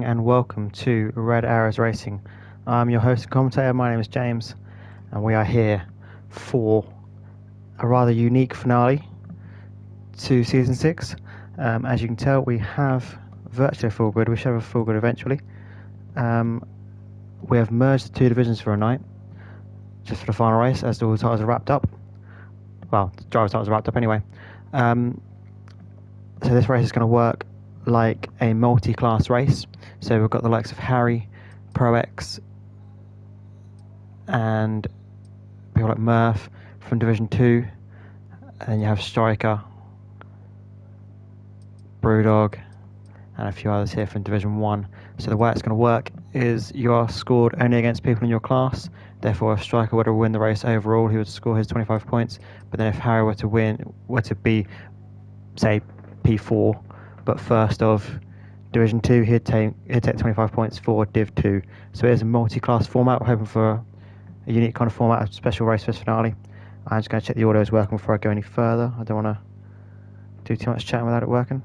and welcome to Red Arrows Racing. I'm your host and commentator, my name is James, and we are here for a rather unique finale to Season 6. As you can tell, we have virtually a full grid. We should have a full grid eventually. We have merged the two divisions for a night, just for the final race, as all the titles are wrapped up. Well, the driver's titles are wrapped up anyway. So this race is going to work like a multi-class race. So we've got the likes of Harry, Pro X, and people like Murph from Division 2. And then you have Striker, Brewdog, and a few others here from Division 1. So the way it's going to work is you are scored only against people in your class. Therefore, if Striker were to win the race overall, he would score his 25 points. But then if Harry were to be, say, P4, but first of Division 2, he'd take 25 points for Div 2. So it is a multi-class format. We're hoping for a unique kind of format, a special race for this finale. I'm just going to check the audio is working before I go any further. I don't want to do too much chatting without it working.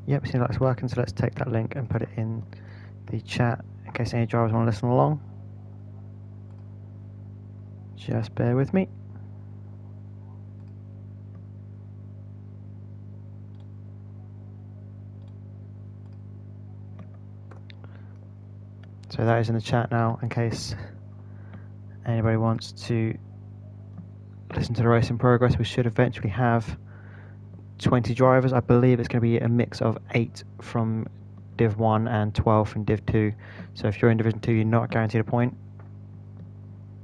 Yep, seems like it's working, so let's take that link and put it in the chat in case any drivers want to listen along. Just bear with me. So that is in the chat now in case anybody wants to listen to the race in progress. We should eventually have 20 drivers. I believe it's going to be a mix of 8 from Div 1 and 12 from Div 2. So if you're in Division 2, you're not guaranteed a point.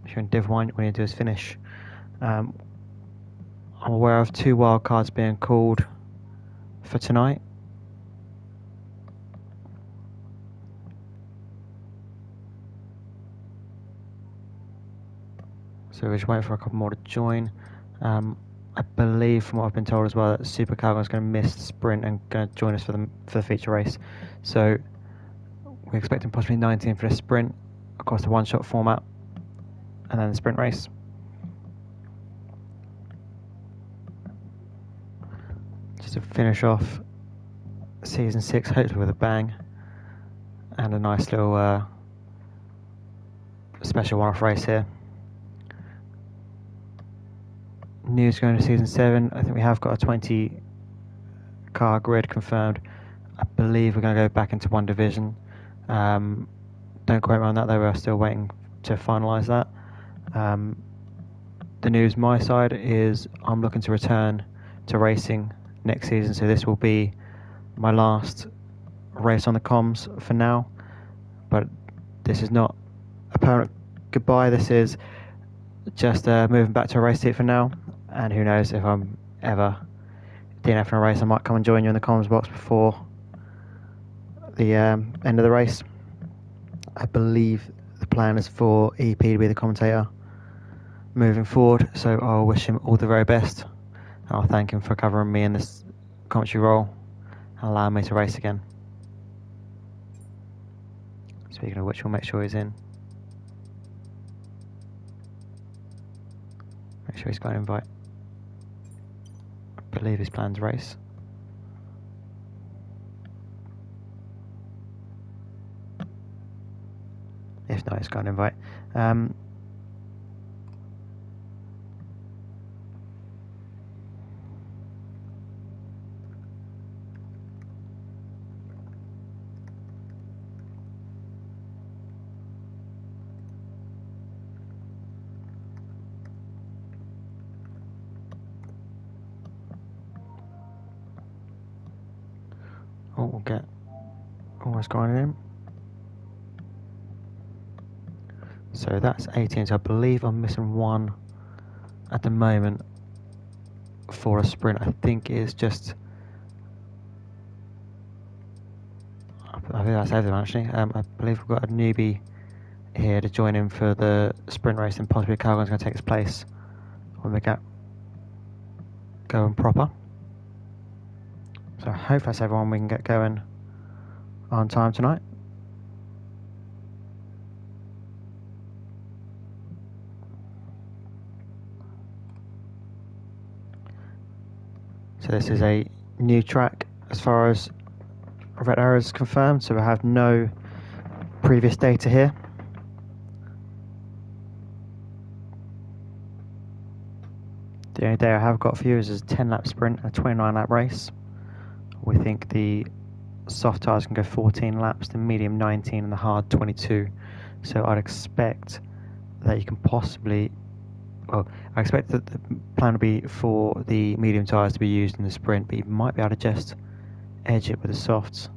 If you're in Div 1, all you need to do is finish. I'm aware of 2 wildcards being called for tonight. So we're just waiting for a couple more to join. I believe, from what I've been told as well, that Super Calgon is going to miss the sprint and going to join us for the feature race. So we're expecting possibly 19 for the sprint, of course the one-shot format, and then the sprint race. Just to finish off Season 6, hopefully with a bang, and a nice little special one-off race here. News going to Season 7, I think we have got a 20 car grid confirmed. I believe we're going to go back into one division. Don't quote me on that though, we're still waiting to finalise that. The news my side is I'm looking to return to racing next season, so this will be my last race on the comms for now. But this is not a permanent goodbye, this is just moving back to a race seat for now. And who knows, if I'm ever DNF in a race, I might come and join you in the comms box before the end of the race. I believe the plan is for EP to be the commentator moving forward, so I'll wish him all the very best. And I'll thank him for covering me in this commentary role and allowing me to race again. Speaking of which, we'll make sure he's in. Make sure he's got an invite. I believe his plan's race. If not, he's got an invite. We'll get almost going in. So that's 18. So I believe I'm missing one at the moment for a sprint. I think it's just. I think that's everything actually. I believe we've got a newbie here to join in for the sprint race, and possibly Calgon's going to take his place when we get going proper. So I hope that's everyone we can get going on time tonight. So So this is a new track as far as red arrow is confirmed, so we have no previous data here. The only data I have got for you is a 10 lap sprint and a 29 lap race. We think the soft tyres can go 14 laps, the medium 19 and the hard 22. So I'd expect that you can possibly, well, I expect that the plan will be for the medium tyres to be used in the sprint, but you might be able to just edge it with the softs.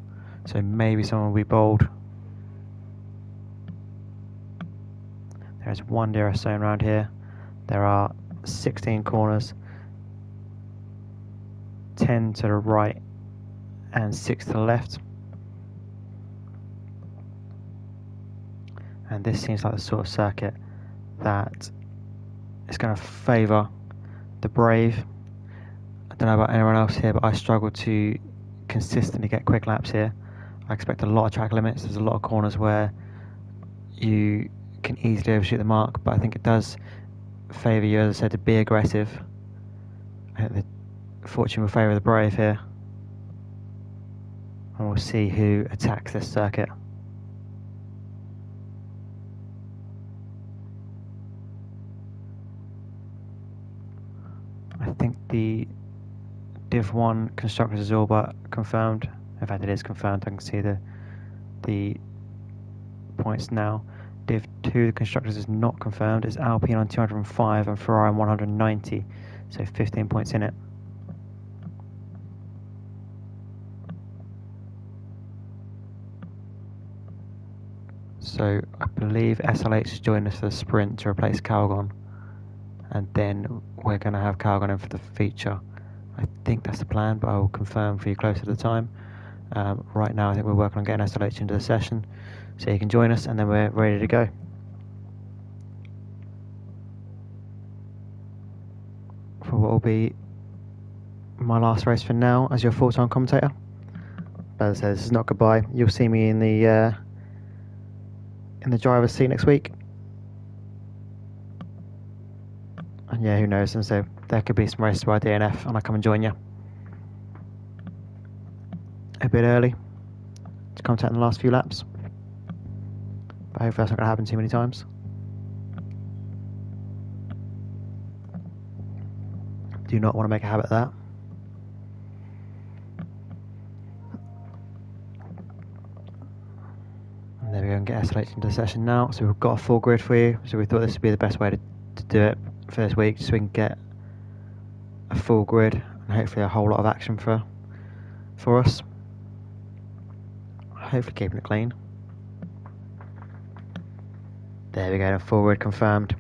So maybe someone will be bold. There's one DRS zone around here. There are 16 corners, 10 to the right and 6 to the left. And this seems like the sort of circuit that is going to favour the brave. I don't know about anyone else here, but I struggle to consistently get quick laps here. I expect a lot of track limits. There's a lot of corners where you can easily overshoot the mark, but I think it does favour you, as I said, to be aggressive. I think the fortune will favour the brave here, and we'll see who attacks this circuit. I think the Div 1 constructors is all but confirmed. In fact, it is confirmed. I can see the points now. Div 2, the constructors is not confirmed. It's Alpine on 205 and Ferrari on 190, so 15 points in it. So I believe SLH is joining us for the sprint to replace Calgon, and then we're going to have Calgon in for the feature. I think that's the plan, but I will confirm for you closer to the time. Right now I think we're working on getting SLH into the session so he can join us, and then we're ready to go. For what will be my last race for now as your full-time commentator. But as I said, this is not goodbye. You'll see me in the driver's seat next week. And yeah, who knows, and so there could be some races by DNF and I come and join you a bit early to contact in the last few laps, but hopefully that's not going to happen too many times. Do not want to make a habit of that. And there we go, and get SLH into the session now. So we've got a full grid for you, so we thought this would be the best way to do it for this week, so we can get a full grid and hopefully a whole lot of action for us. Hopefully keeping it clean. There we go, full grid confirmed.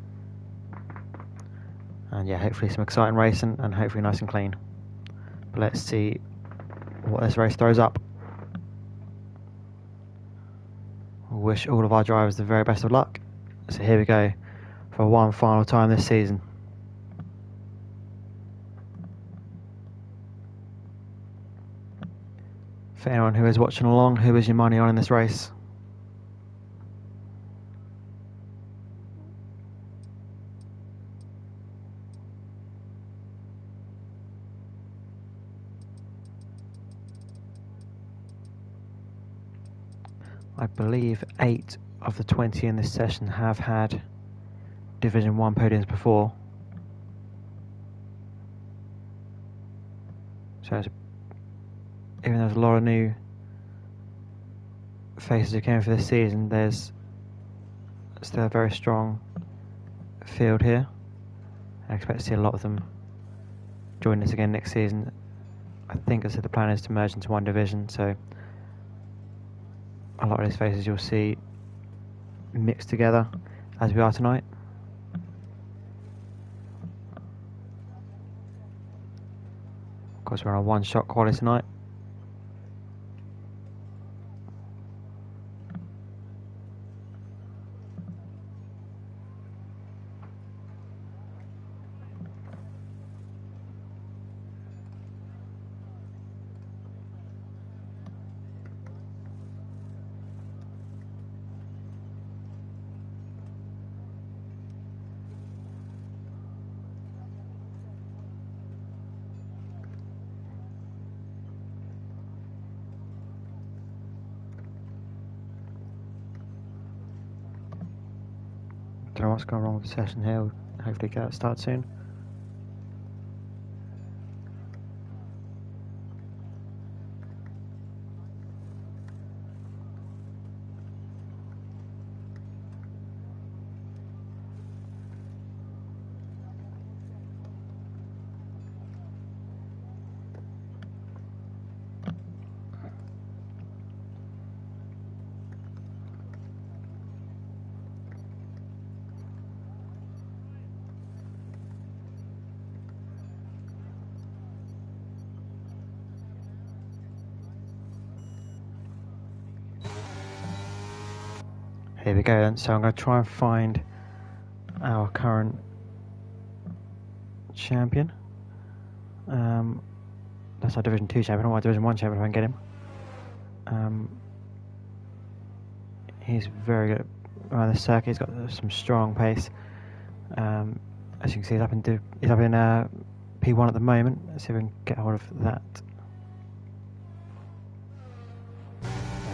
And yeah, hopefully some exciting racing and hopefully nice and clean. But let's see what this race throws up. I wish all of our drivers the very best of luck. So here we go for one final time this season. For anyone who is watching along, who is your money on in this race? I believe 8 of the 20 in this session have had Division 1 podiums before. So even though there's a lot of new faces who came for this season, there's still a very strong field here. I expect to see a lot of them join us again next season. I think, as I said, the plan is to merge into one division, so a lot of these faces you'll see mixed together as we are tonight. Of course, we're on a one-shot quali tonight. don't know what's going wrong with the session here. We'll hopefully get it started soon. Here we go then, so I'm going to try and find our current champion. That's our Division 2 champion. I don't want Division 1 champion if I can get him. He's very good around the circuit. He's got some strong pace. As you can see, he's up in P1 at the moment. Let's see if we can get hold of that.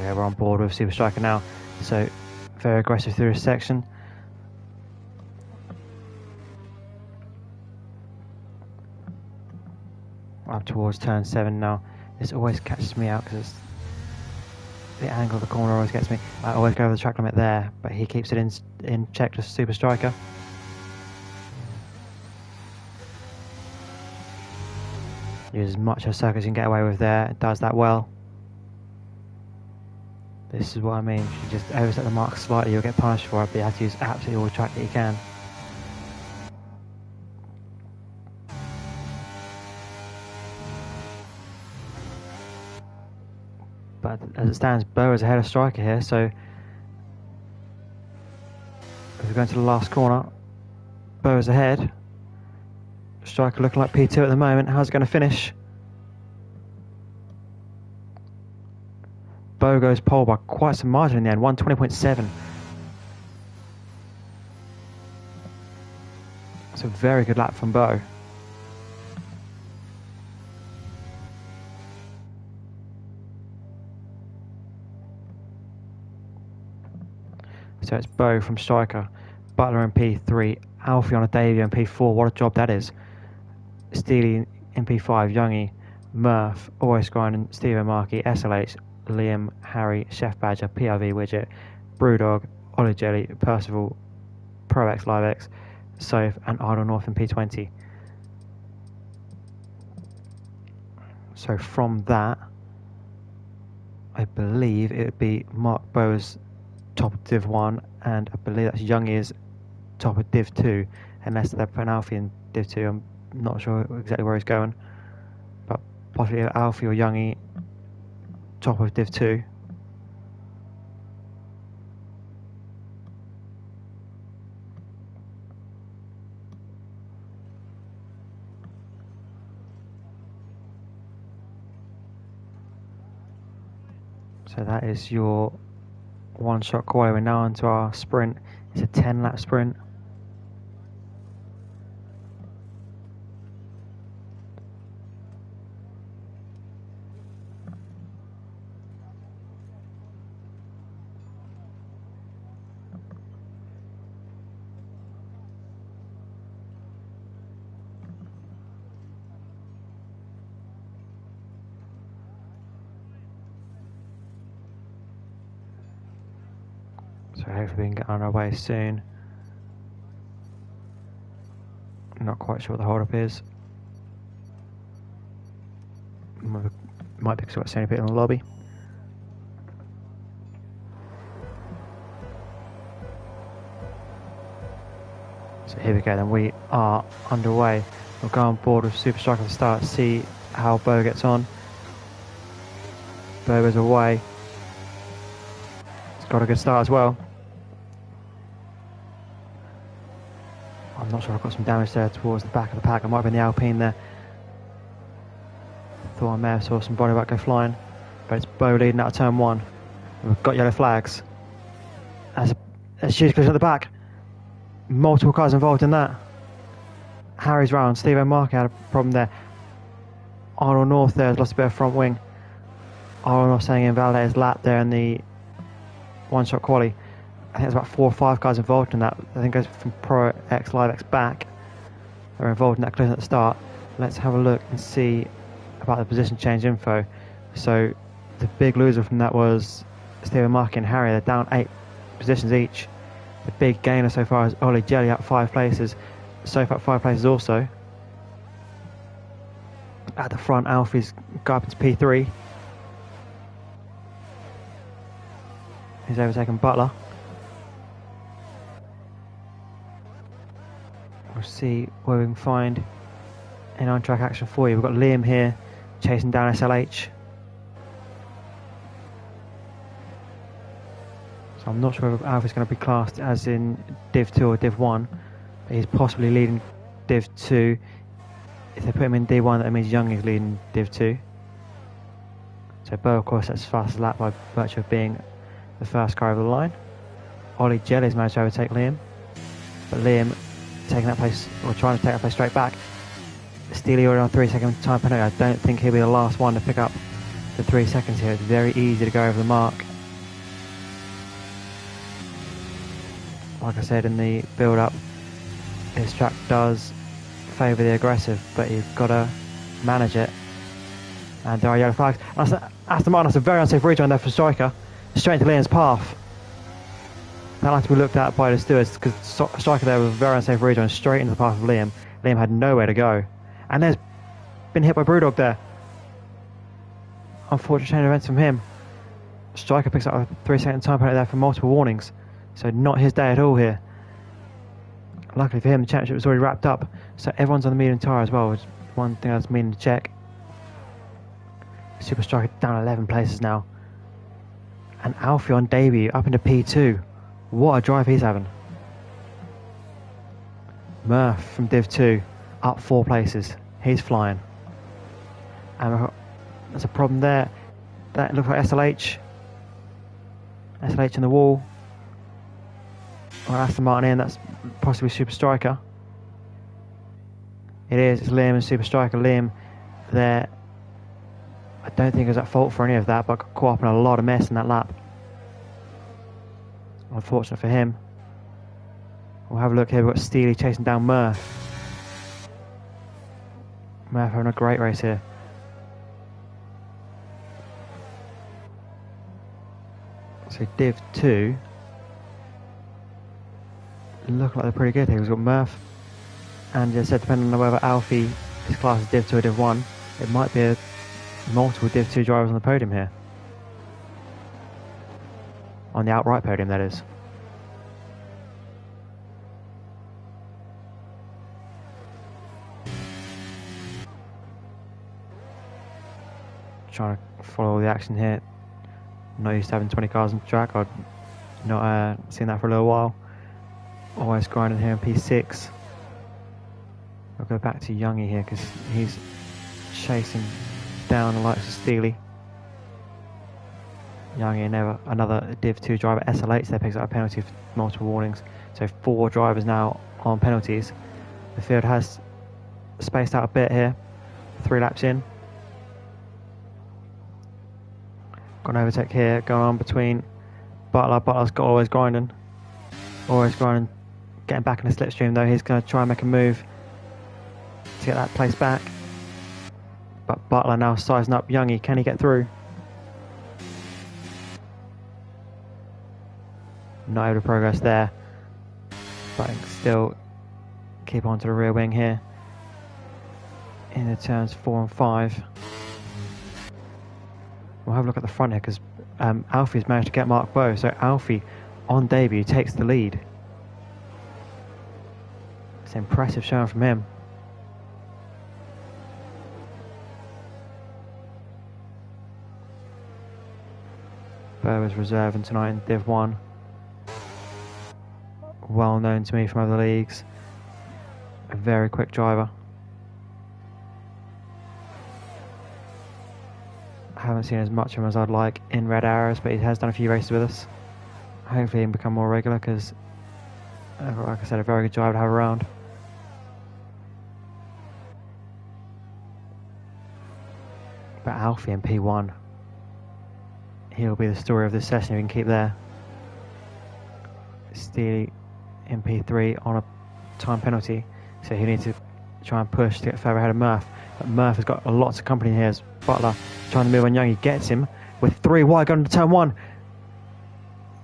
Yeah, we're on board with Super Striker now. So very aggressive through this section. Up towards turn 7 now. This always catches me out because the angle of the corner always gets me. I always go over the track limit there, but he keeps it in check to Super Striker. Use as much of a circuit as you can get away with there. It does that well. This is what I mean. If you just overset the mark slightly, you'll get punished for it, but you have to use absolutely all the track that you can. But as it stands, Bo is ahead of Striker here, so as we go into the last corner, Bo is ahead. Striker looking like P2 at the moment. How's it going to finish? Bo goes pole by quite some margin in the end, 120.7. It's a very good lap from Bo. So it's Bo from Striker, Butler in P3, Alfie on a debut in P4. What a job that is. Steely in P5, Youngie, Murph, Always Grinding, Steve Markey, SLH, Liam, Harry, Chef Badger, PRV Widget, Brewdog, Ollie Jelly, Percival, ProX, LiveX, Soph, and Idle North in P20. So from that, I believe it would be Mark Bowes top of Div 1, and I believe that's Youngie's top of Div 2, unless they're putting Alfie in Div 2. I'm not sure exactly where he's going, but possibly Alfie or Youngie top of Div 2. So that is your one-shot quali. We're now onto our sprint. It's a 10-lap sprint. So hopefully we can get on our way soon. I'm not quite sure what the hold-up is. Might be because we've got so many people in the lobby. So here we go then, we are underway. We'll go on board with Super Striker at the start, see how Bo gets on. Bo is away. He's got a good start as well. I'm not sure, I've got some damage there towards the back of the pack. I might have been the Alpine there. Thought I may have saw some body work go flying. But it's Bo leading out of turn 1. We've got yellow flags. As a huge collision at the back. Multiple cars involved in that. Harry's round. Steve O'Markey had a problem there. Arnold North there has lost a bit of front wing. Arnold North saying invalidated his lap there in the one-shot quali. I think there's about 4 or 5 guys involved in that. I think it goes from Pro X, Live X back. They're involved in that collision at the start. Let's have a look and see about the position change info. So the big loser from that was Stephen Markey and Harry. They're down 8 positions each. The big gainer so far is Ollie Jelly up 5 places. Soap up 5 places also. At the front, Alfie's got up into P3. He's overtaken Butler. We'll see where we can find an on-track action for you. We've got Liam here chasing down SLH. So I'm not sure if Alfie's going to be classed as in Div 2 or Div 1. But he's possibly leading Div 2. If they put him in D1, that means Young is leading Div 2. So Bo, of course, that's fastest lap by virtue of being the first car over the line. Ollie Jelly's managed to overtake Liam. But Liam taking that place, or trying to take that place straight back. Steely already on 3-second time penalty. I don't think he'll be the last one to pick up the 3 seconds here. It's very easy to go over the mark. Like I said in the build-up, this track does favour the aggressive, but you've got to manage it. And there are yellow flags. Aston Martin has a very unsafe rejoin there for Striker, straight into Liam's path. That had to be looked at by the stewards, because Striker there was a very unsafe rejoin straight into the path of Liam. Liam had nowhere to go. And there's been hit by Brewdog there. Unfortunate chain of events from him. Striker picks up a 3-second time penalty there for multiple warnings. So not his day at all here. Luckily for him, the championship was already wrapped up. So everyone's on the medium tyre as well, which is one thing I was meaning to check. Super Striker down 11 places now. And Alfie on debut up into P2. What a drive he's having. Murph from Div 2 up 4 places. He's flying. And there's a problem there. That looks like SLH. SLH in the wall. Or Aston Martin in, that's possibly Super Striker. It is, it's Liam and Super Striker. Liam there, I don't think he was at fault for any of that, but got caught up in a lot of mess in that lap. Unfortunate for him. We'll have a look here, we've got Steely chasing down Murph. Murph having a great race here. So Div 2 look like they're pretty good here. We've got Murph, and as I said, depending on whether Alfie is classed as Div 2 or Div 1, it might be multiple Div 2 drivers on the podium here. On the outright podium, that is. Trying to follow all the action here. Not used to having 20 cars on the track. I've not seen that for a little while. Always grinding here in P6. I'll go back to Youngie here because he's chasing down the likes of Steely. Youngie and another Div 2 driver, SLH, there picks up a penalty for multiple warnings. So 4 drivers now on penalties. The field has spaced out a bit here. 3 laps in. Got an overtake here going on between Butler. Butler's got always grinding. Always grinding. Getting back in the slipstream though. He's going to try and make a move to get that place back. But Butler now sizing up Youngie. Can he get through? Not able to progress there. But still keep on to the rear wing here. In the turns 4 and 5. We'll have a look at the front here because Alfie's managed to get Mark Bow. So Alfie on debut takes the lead. It's an impressive showing from him. Bow is reserving tonight in Div 1. Well known to me from other leagues. A very quick driver. I haven't seen as much of him as I'd like in Red Arrows, but he has done a few races with us. Hopefully he can become more regular because, like I said, a very good driver to have around. But Alfie in P1, he'll be the story of this session if we can keep there. Steely in P3 on a time penalty, so he needs to try and push to get further ahead of Murph. But Murph has got lots of company here as Butler trying to move on Young. He gets him with 3 wide going to turn 1.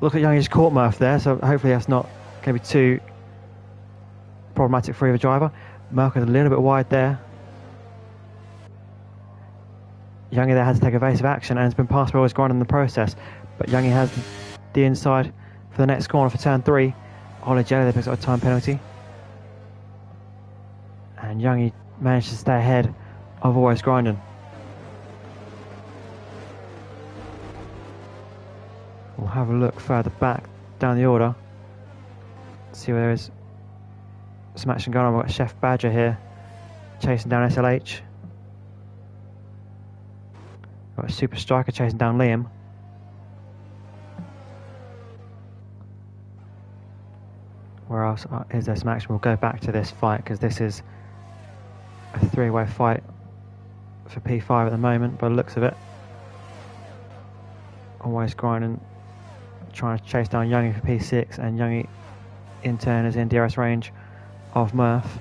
Look at Young, he's caught Murph there, so hopefully that's not going to be too problematic for either driver. Murph is a little bit wide there. Youngie there has to take evasive action and has been passed by Always Grinding in the process. But Youngie has the inside for the next corner for turn 3. Ollie Jelly there picks up a time penalty. And Youngie managed to stay ahead of Always Grinding. We'll have a look further back down the order. See where there is some action going on. We've got Chef Badger here chasing down SLH. We've got Super Striker chasing down Liam. Where else is there some action? We'll go back to this fight because this is a 3-way fight for P5 at the moment by the looks of it. Always Grinding, trying to chase down Youngie for P6, and Youngie in turn is in DRS range of Murph.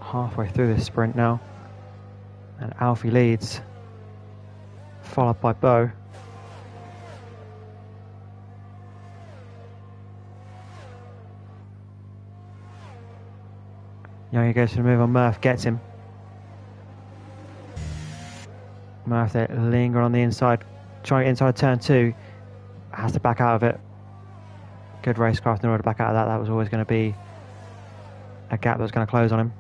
Halfway through this sprint now, and Alfie leads, followed by Bo. Youngie goes for the move on Murph, gets him. Murph there lingering on the inside, trying to get inside turn 2, has to back out of it. Good racecraft in order to back out of that. That was always going to be a gap that was going to close on him.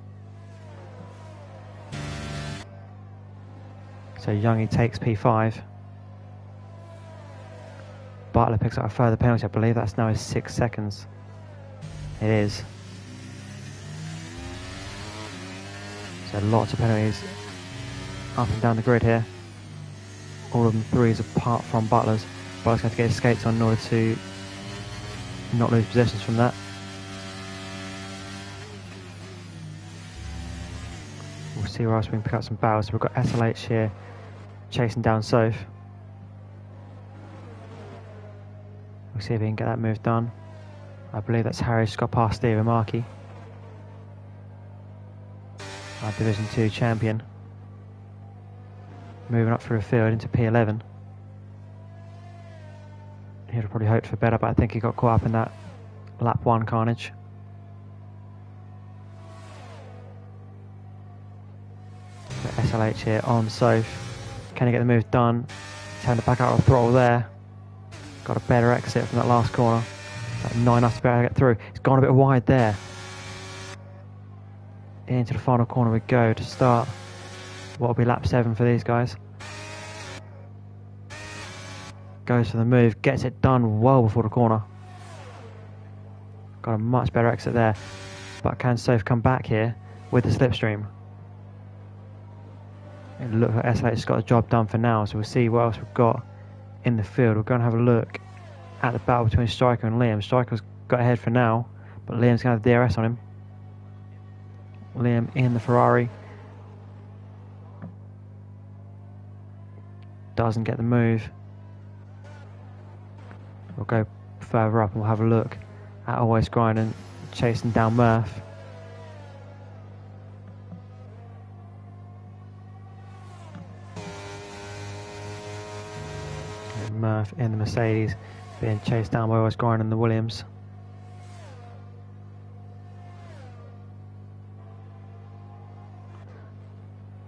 So Youngie takes P5. Butler picks up a further penalty. I believe that's now his 6 seconds. It is. So lots of penalties up and down the grid here. All of them 3s apart from Butler's. Butler's going to get his skates on in order to not lose positions from that. We'll see where else we can pick up some battles. So we've got SLH here chasing down Soph. We'll see if he can get that move done. I believe that's Harry just got past Steve Markey, our Division 2 champion. Moving up through the field into P11. He'd have probably hoped for better, but I think he got caught up in that lap 1 carnage. So SLH here on Soph. Can he get the move done? Turned it back out of throttle there. Got a better exit from that last corner. Not enough to be able to get through. He's gone a bit wide there. Into the final corner we go to start what will be lap 7 for these guys. Goes for the move, gets it done well before the corner. Got a much better exit there. But can Soph come back here with the slipstream? It looks like SLH has got the job done for now, so we'll see what else we've got in the field. We'll go and have a look at the battle between Striker and Liam. Striker's got ahead for now, but Liam's going to have DRS on him. Liam in the Ferrari. Doesn't get the move. We'll go further up and we'll have a look at Always Grinding, chasing down Murph. And Murph in the Mercedes being chased down by Always Grinding the Williams.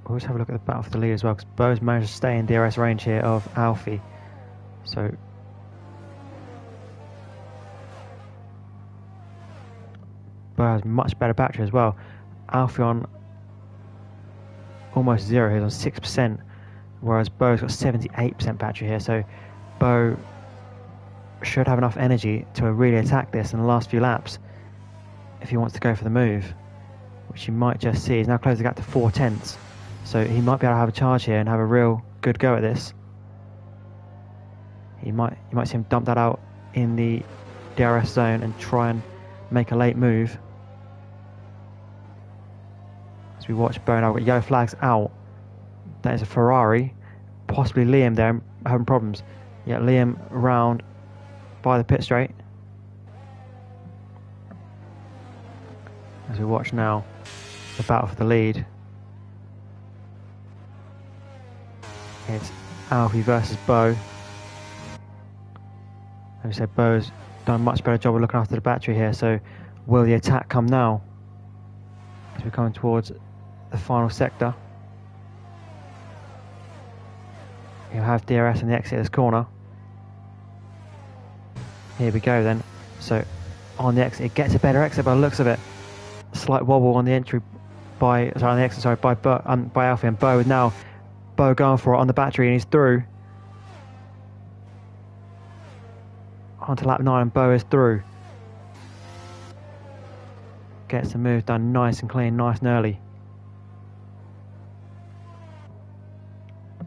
We'll just have a look at the battle for the lead as well, because Bo's managed to stay in DRS range here of Alfie. So Bo has much better battery as well. Alfie on almost 0, he's on 6%, whereas Bo's got 78% battery here. So Bo should have enough energy to really attack this in the last few laps if he wants to go for the move, which you might just see. He's now closed the gap to 4/10. So he might be able to have a charge here and have a real good go at this. You might see him dump that out in the DRS zone and try and make a late move. As we watch Bo now, we've got yellow flags out. That is a Ferrari possibly Liam there having problems. Yeah, Liam round by the pit straight. As we watch now the battle for the lead. It's Alfie versus Bo. As we said, Bo's done a much better job of looking after the battery here, so will the attack come now? As we're coming towards the final sector. You'll have DRS on the exit of this corner. Here we go then. So on the exit, it gets a better exit by the looks of it. Slight wobble on the entry by, sorry, on the exit, sorry, by Alfie, and Bo now, Bo going for it on the battery, and he's through. Onto lap 9, and Bo is through. Gets the move done nice and clean, nice and early.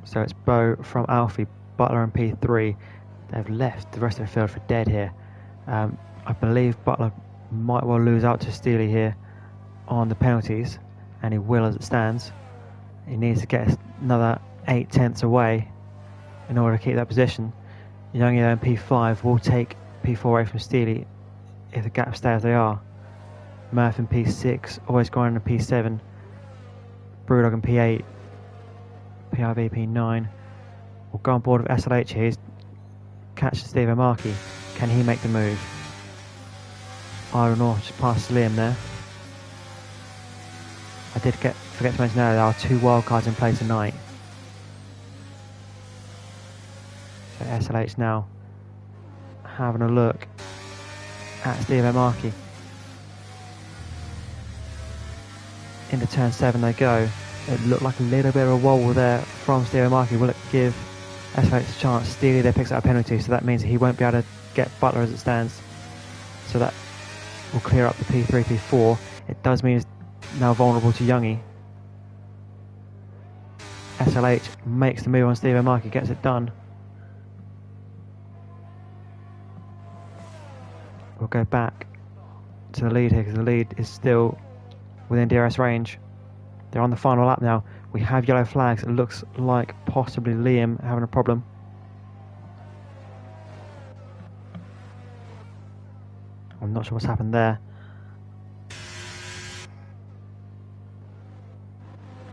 So it's Bo from Alfie, Butler and P3. They've left the rest of the field for dead here. I believe Butler might well lose out to Steely here on the penalties, and he will as it stands. He needs to get another 8/10 away in order to keep that position. Youngie and P5 will take P4 away from Steely if the gaps stay as they are. Murph in P6, always going in P7. Brewdog in P8. PIV P9. We'll go on board with SLH here. He's catches Steve Markey. Can he make the move? Iron North just past Liam there. I did forget to mention earlier there are 2 wildcards in play tonight. So SLH now having a look at Steve Markey. Into turn 7 they go. It looked like a little bit of a wobble there from Steve Markey. Will it give SLH a chance? Steely there picks up a penalty, so that means he won't be able to get Butler as it stands. So that will clear up the P3, P4. It does mean he's now vulnerable to Youngie. SLH makes the move on Steve Markey, gets it done. We'll go back to the lead here because the lead is still within DRS range. They're on the final lap now. We have yellow flags. It looks like possibly Liam having a problem. I'm not sure what's happened there.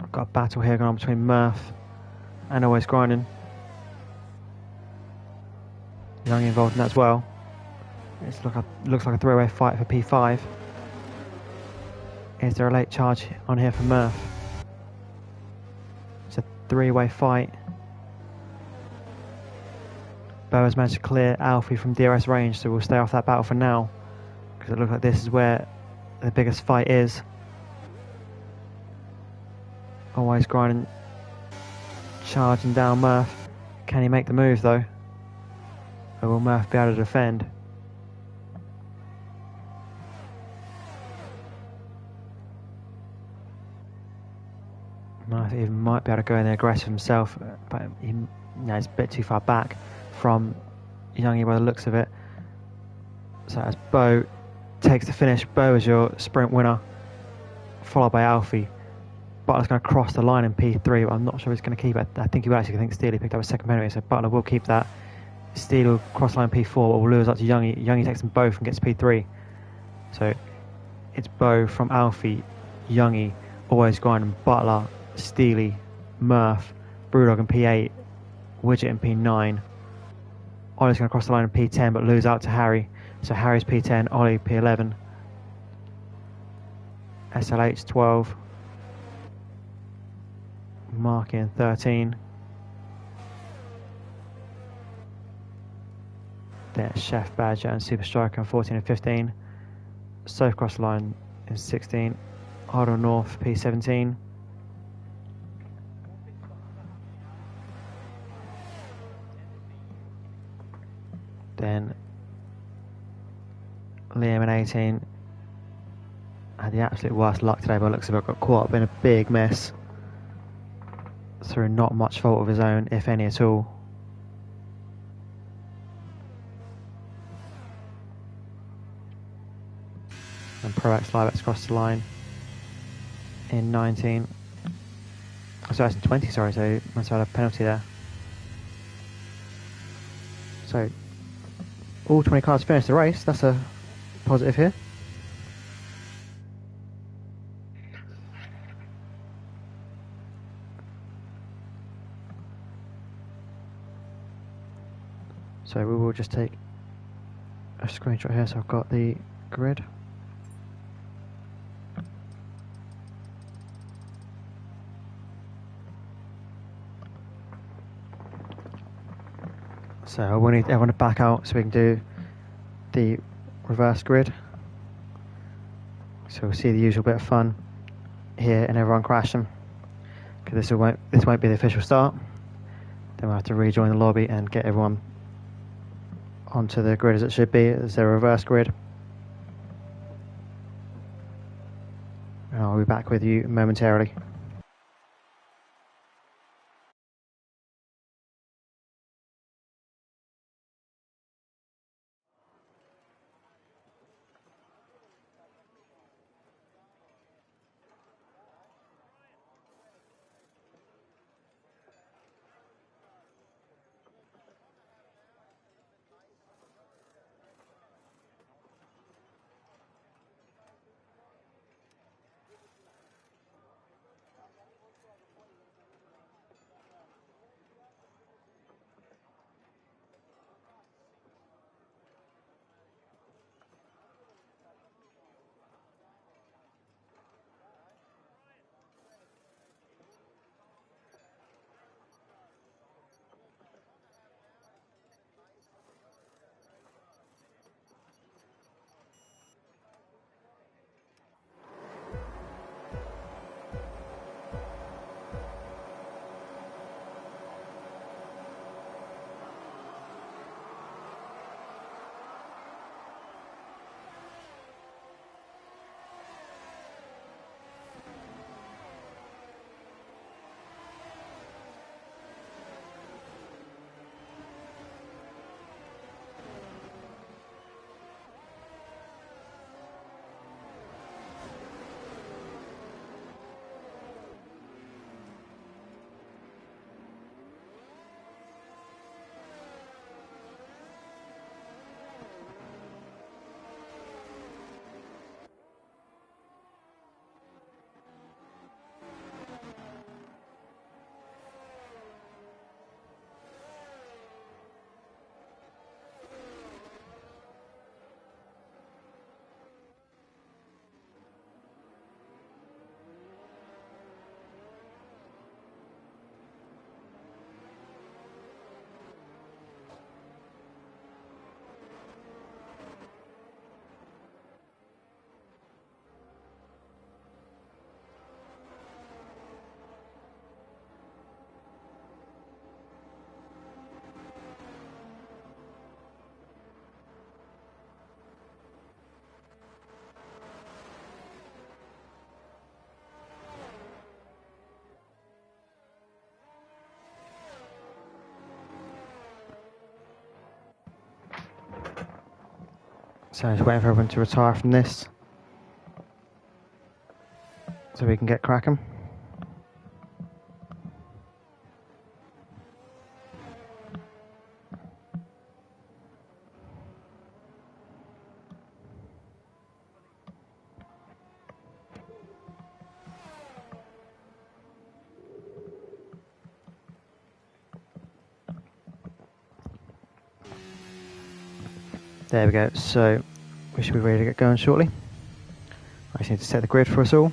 I've got a battle here going on between Murph and Always Grinding. Young involved in that as well. It looks like a three-way fight for P5. Is there a late charge on here for Murph? It's a three-way fight. Bo has managed to clear Alfie from DRS range, so we'll stay off that battle for now, because it looks like this is where the biggest fight is. Always Grinding, charging down Murph. Can he make the move though? Or will Murph be able to defend? Murph even might be able to go in there aggressive himself, but he's a bit too far back from Youngie by the looks of it. So as Bo takes the finish, Bo is your sprint winner, followed by Alfie. Butler's going to cross the line in P3, but I'm not sure he's going to keep it. I think he will actually. I think Steely picked up a second penalty, so Butler will keep that. Steely will cross the line P4, but will lose up to Youngie. Youngie takes them both and gets P3. So it's Bo from Alfie, Youngie, Always Grinding, Butler, Steely, Murph, Brewdog in P8, Widget in P9. Ollie's going to cross the line in P10 but lose out to Harry. So Harry's P10, Ollie P11. SLH 12. Marky in 13. There's Chef Badger and Super Striker in 14 and 15. Soap cross the line in 16. Idle North P17. Then Liam in 18 had the absolute worst luck today by the looks of it. Got caught up in a big mess through not much fault of his own, if any at all. And Proax Livex crossed the line in 19. So that's in 20, sorry, so must have had a penalty there. So all 20 cars finished the race. That's a positive here. So we will just take a screenshot here. So I've got the grid. So we need everyone to back out so we can do the reverse grid. So we'll see the usual bit of fun here and everyone crashing. Because this won't be the official start. Then we'll have to rejoin the lobby and get everyone onto the grid as it should be, as their reverse grid. And I'll be back with you momentarily. So just waiting for everyone to retire from this so we can get cracking. There we go, so we should be ready to get going shortly. I just need to set the grid for us all.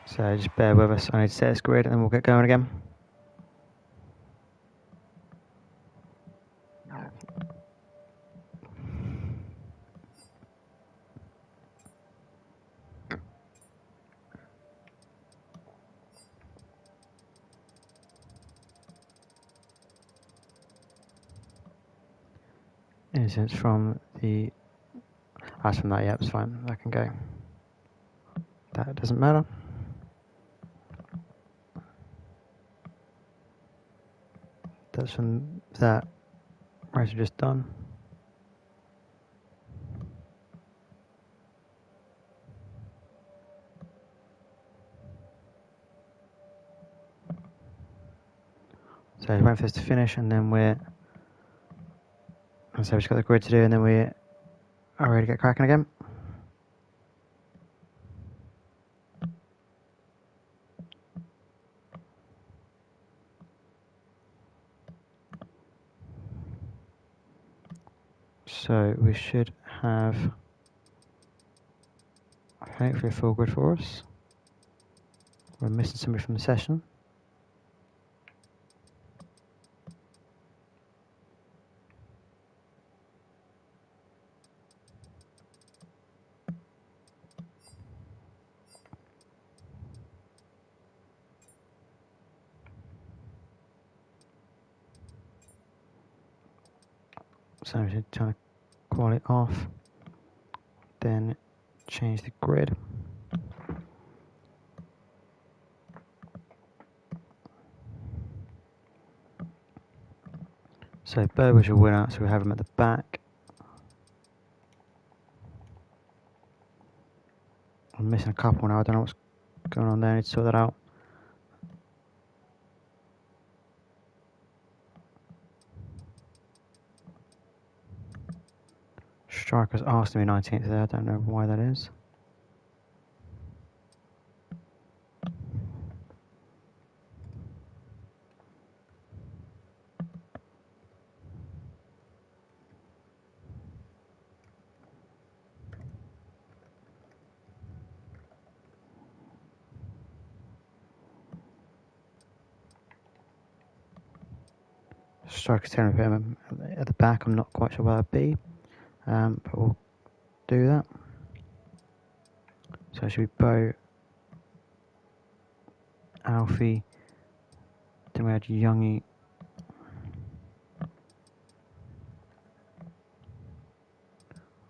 So just bear with us, I need to set this grid and then we'll get going again. incidents from the... That's from that, yeah, it's fine, that can go. That doesn't matter. That's from that race we just done. So we're waiting for this to finish, and then we're... So we've just got the grid to do, and then we are ready to get cracking again. So we should have hopefully a full grid for us. We're missing somebody from the session. So we should turn the quality off, then change the grid. So Burber's your winner, so we have him at the back. I'm missing a couple now, I don't know what's going on there, I need to sort that out. Striker's asked to be 19th there, I don't know why that is. Striker's telling me to put him at the back, I'm not quite sure where that'd be, but we'll do that. So it should be Bo, Alfie, then we had Youngie,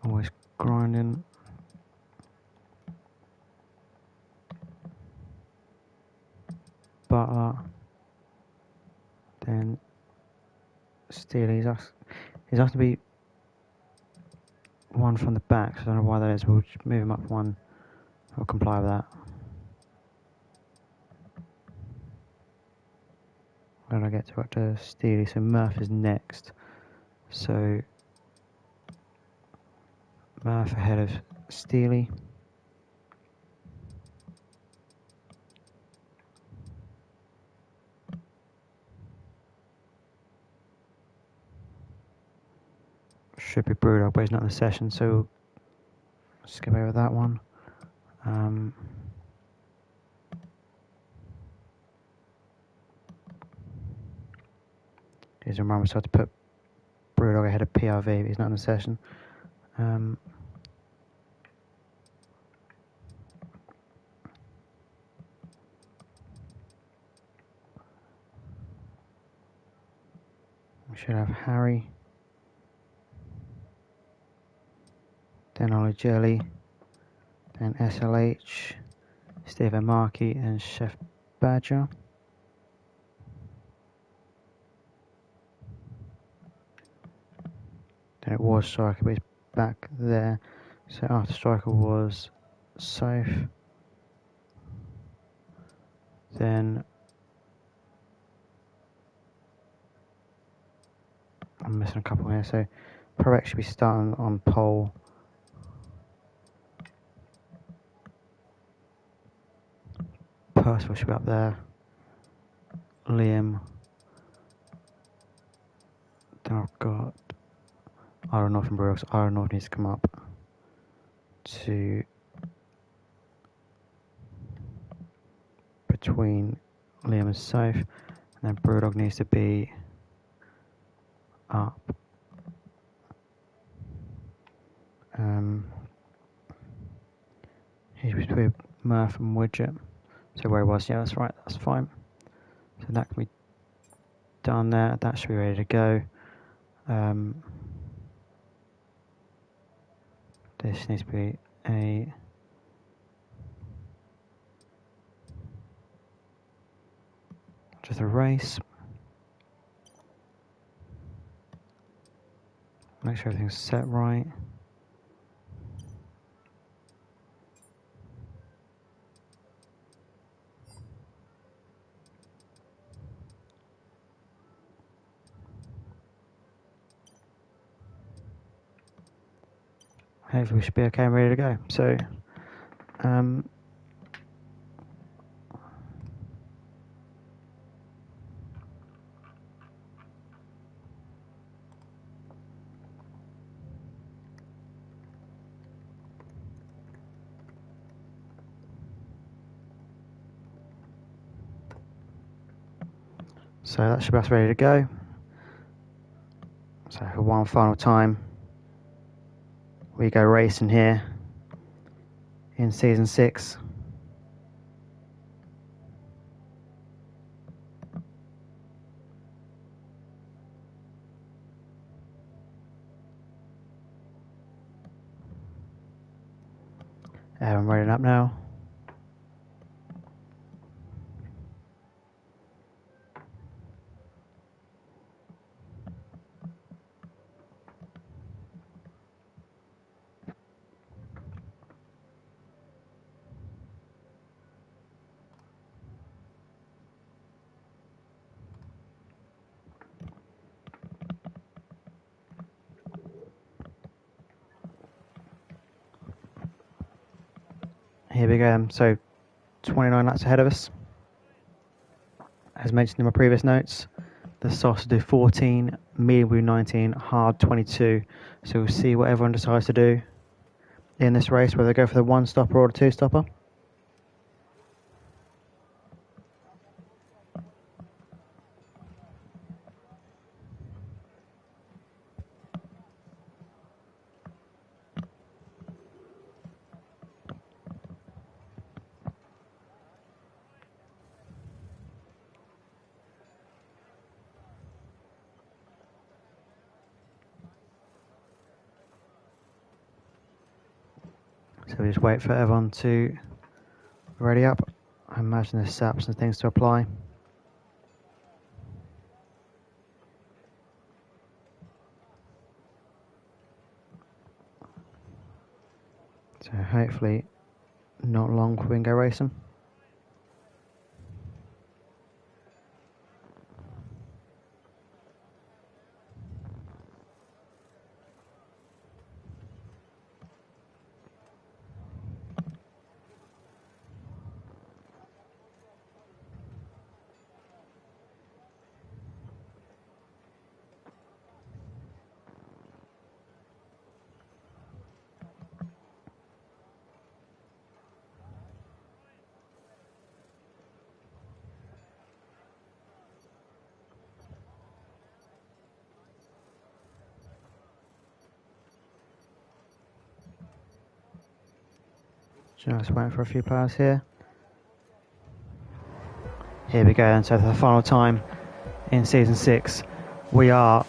always grinding. Butler, then Steely. He's asked to be one from the back, so I don't know why that is. We'll just move him up one. We'll comply with that. Where did I get to? Up to Steely. So Murph is next. So Murph ahead of Steely. Should be Brewdog, but he's not in the session, so skip over that one. Here's a reminder, so to put Brewdog ahead of PRV, but he's not in the session. We should have Harry, then Ollie Jelly, then SLH, Steve Markey, and Chef Badger. Then it was Striker, but he's back there. So after Striker was Soph. Then I'm missing a couple here. So Prorex should be starting on pole. Percival should be up there. Liam. Then I've got Iron North and Brooks. Iron North needs to come up to between Liam and Soph, and then Brewdog needs to be up. He's between Murph and Widget. So where he was, yeah, that's right, that's fine. So that can be done there. That should be ready to go. This needs to be a just a race. Make sure everything's set right. Hopefully we should be okay and ready to go. So so that should be us ready to go. So for one final time, we go racing here in season 6. I'm ready up now. Here we go. So 29 laps ahead of us. As mentioned in my previous notes, the soft do 14, medium will 19, hard 22. So we'll see what everyone decides to do in this race, whether they go for the one stopper or the two stopper. So we just wait for everyone to ready up. I imagine there's saps and things to apply. So hopefully not long before we can go racing. Just waiting for a few players here. Here we go, and so for the final time in season 6, we are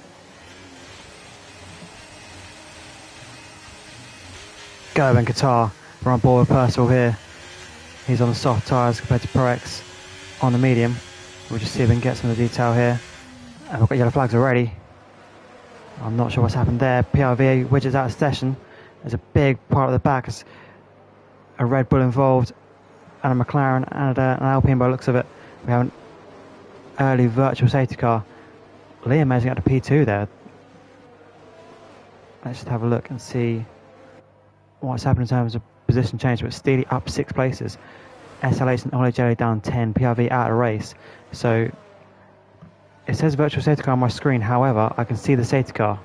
going Qatar. We're on board with Percival here. He's on the soft tyres compared to Pro X on the medium. We'll just see if we can get some of the detail here. And we've got yellow flags already. I'm not sure what's happened there. PRV widget's out of session. There's a big part of the back. It's a Red Bull involved, and a McLaren and an Alpine by the looks of it. We have an early virtual safety car. Liam managing out to P2 there. Let's just have a look and see what's happened in terms of position change. But Steely up 6 places. SLH and Ollie Jelly down 10. PRV out of race. So it says virtual safety car on my screen. However, I can see the safety car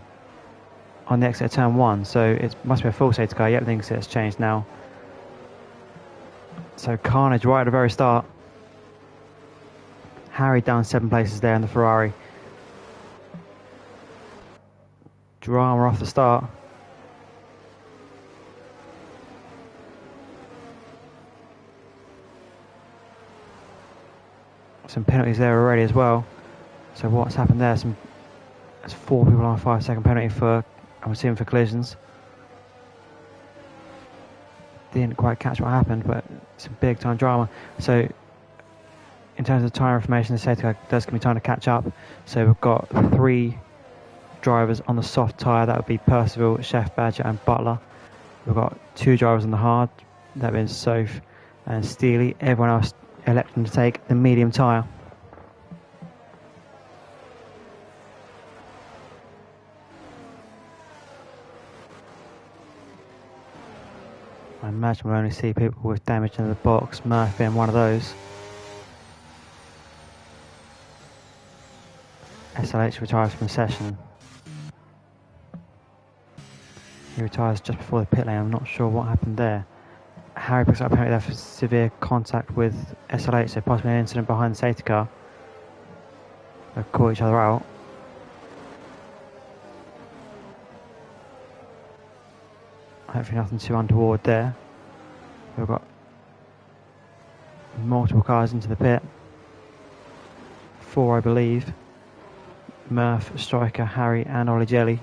on the exit of turn 1. So it must be a full safety car. Yeah, everything has changed now. So carnage right at the very start. Harry down 7 places there in the Ferrari. Drama off the start. Some penalties there already as well. So what's happened there? There's 4 people on a 5-second penalty for, I'm assuming, for collisions. didn't quite catch what happened, but some big time drama. So in terms of tyre information, the safety car does give me time to catch up. So we've got 3 drivers on the soft tyre. That would be Percival, Chef Badger and Butler. We've got 2 drivers on the hard. That being Soph and Steely. Everyone else electing to take the medium tyre. I imagine we'll only see people with damage in the box, Murph being one of those. SLH retires from the session. He retires just before the pit lane. I'm not sure what happened there. Harry picks up apparently there for severe contact with SLH, so possibly an incident behind the safety car. They'll call each other out. Hopefully nothing too untoward there. We've got multiple cars into the pit. 4 I believe. Murph, Striker, Harry and Ollie Jelly.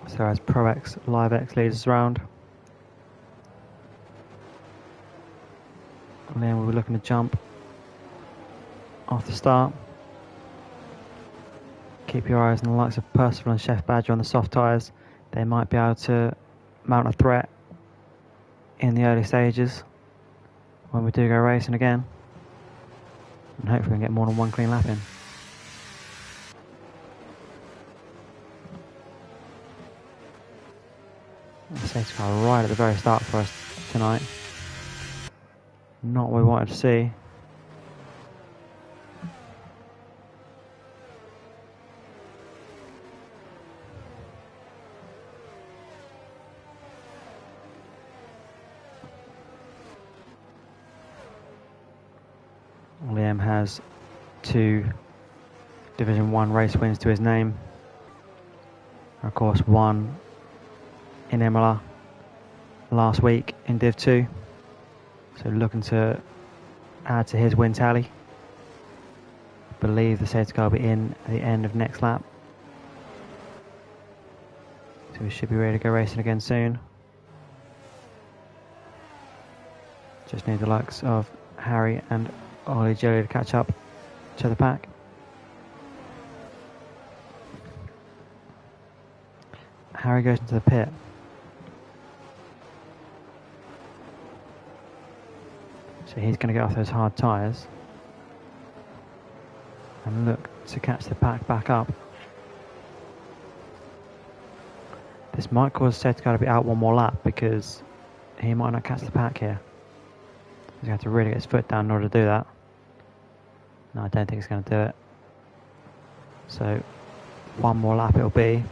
So as Pro X, Live X leads us around. And then we'll be looking to jump off the start. Keep your eyes on the likes of Percival and Chef Badger on the soft tyres. They might be able to mount a threat in the early stages when we do go racing again. And hopefully we can get more than one clean lap in. The safety car right at the very start for us tonight. Not what we wanted to see. Liam has 2 Division 1 race wins to his name. Of course, 1 in Imola last week in Div 2. So looking to add to his win tally. I believe the safety car will be in at the end of next lap. So we should be ready to go racing again soon. Just need the likes of Harry and Ollie Jelly to catch up to the pack. Harry goes into the pit. So he's going to get off those hard tyres and look to catch the pack back up. This might cause safety car to be out one more lap because he might not catch the pack here. He's going to have to really get his foot down in order to do that. No, I don't think he's going to do it. So one more lap it'll be.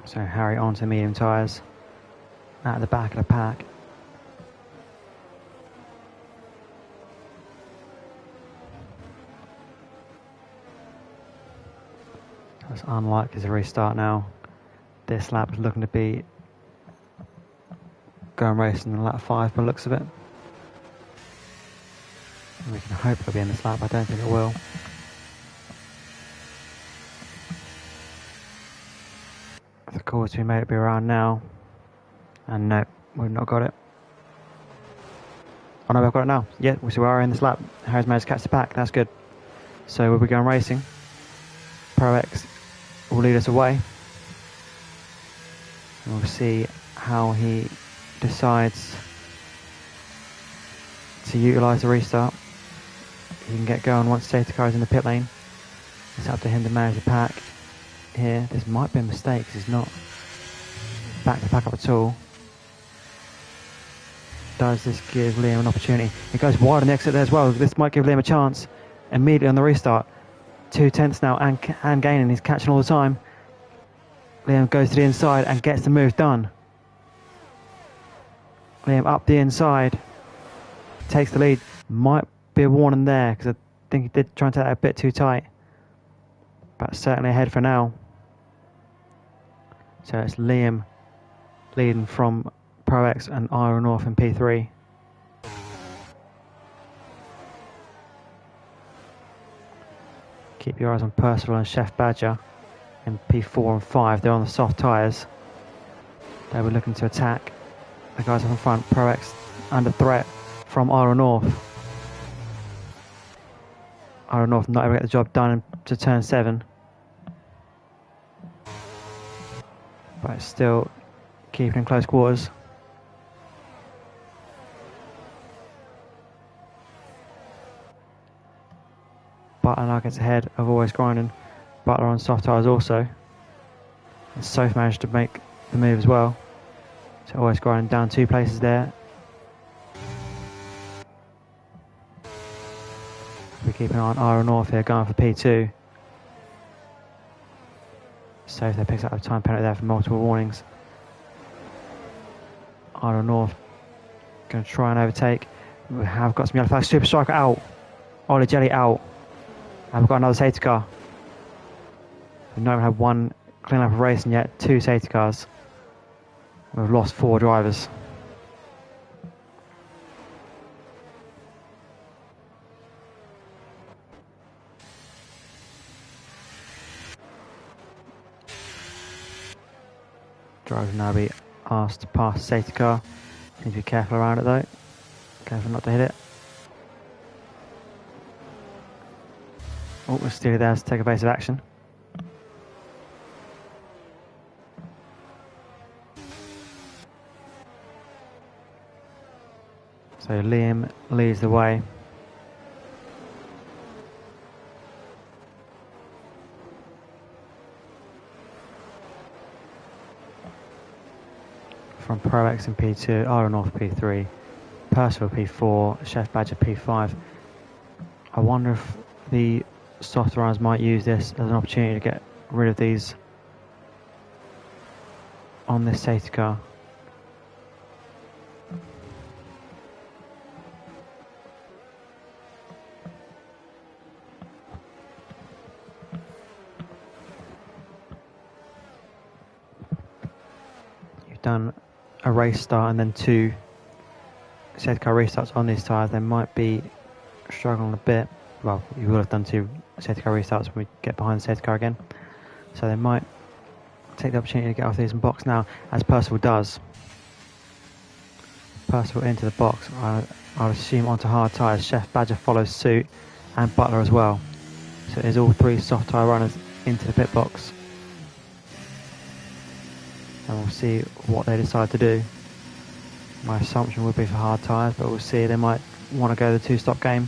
So Harry onto medium tyres at the back of the pack. It's unlikely to restart now. This lap is looking to be going racing in lap 5 by the looks of it. And we can hope it'll be in this lap, I don't think it will. The call to be made to be around now. And no, we've not got it. Oh no, we've got it now. Yeah, so we are in this lap. Harry's managed to catch the pack, that's good. So we'll be going racing. Pro X will lead us away. And we'll see how he decides to utilise the restart. He can get going once safety car is in the pit lane. It's up to him to manage the pack here. This might be a mistake because he's not backed the pack up at all. Does this give Liam an opportunity? It goes wide on the exit there as well. This might give Liam a chance immediately on the restart 2/10 now and gaining. He's catching all the time. Liam goes to the inside and gets the move done. Liam up the inside. Takes the lead. Might be a warning there because I think he did try and take that a bit too tight. But certainly ahead for now. So it's Liam leading from Pro X and Iron North in P3. Keep your eyes on Percival and Chef Badger in P4 and 5. They're on the soft tyres. They were looking to attack the guys up in front. Pro X under threat from Iron North. Iron North not able to get the job done to turn 7. But it's still keeping in close quarters. Butler now gets ahead of Always Grinding. Butler on soft tyres also. And Soph managed to make the move as well. So Always Grinding down 2 places there. We keep an eye on Iron North here going for P2. Soph there picks up a time penalty there for multiple warnings. Iron North going to try and overtake. We have got some yellow flags. Super Striker out. Ollie Jelly out. And we've got another safety car. We've not even had one clean up of racing yet. 2 safety cars. We've lost 4 drivers. Drivers now be asked to pass the safety car. Need to be careful around it though. Careful not to hit it. Oh, we're still there to take evasive action. So Liam leads the way. From Pro X in P2, Iron North P3, Percival P4, Chef Badger P5. I wonder if the soft runners might use this as an opportunity to get rid of these on this safety car. You've done a race start and then 2 safety car restarts on these tyres. They might be struggling a bit. Well, you will have done 2 safety car restarts when we get behind the safety car again. So they might take the opportunity to get off these in box now, as Percival does. Percival into the box. I'll assume onto hard tyres. Chef Badger follows suit, and Butler as well. So there's all 3 soft tyre runners into the pit box. And we'll see what they decide to do. My assumption would be for hard tyres, but we'll see. They might want to go the 2-stop game.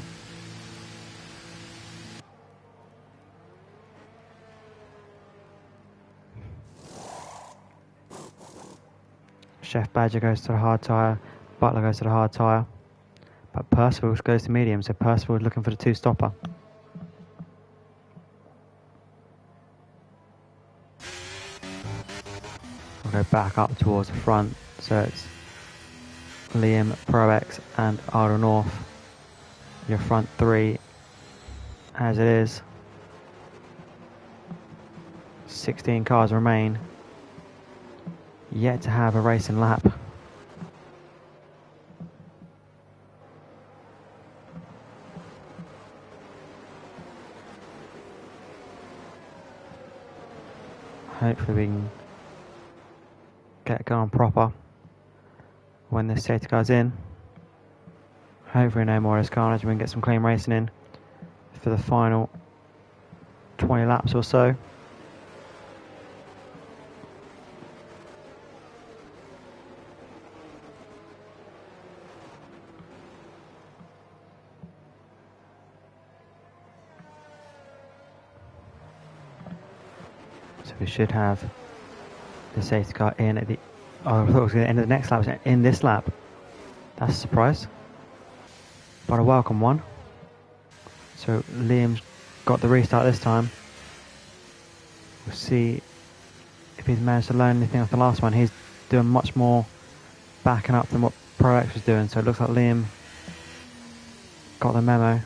Chef Badger goes to the hard tyre, Butler goes to the hard tyre, but Percival goes to medium, so Percival is looking for the 2-stopper. We'll go back up towards the front, so it's Liam, Pro X and Iron North. Your front 3 as it is. 16 cars remain. Yet to have a racing lap. Hopefully we can get going proper when this safety car's in. Hopefully no more of this carnage. We can get some clean racing in for the final 20 laps or so. So we should have the safety car in at the... Oh, I thought it was going to end of the next lap. It was in this lap. That's a surprise. But a welcome one. So Liam's got the restart this time. We'll see if he's managed to learn anything off the last one. He's doing much more backing up than what Pro X was doing, so it looks like Liam got the memo.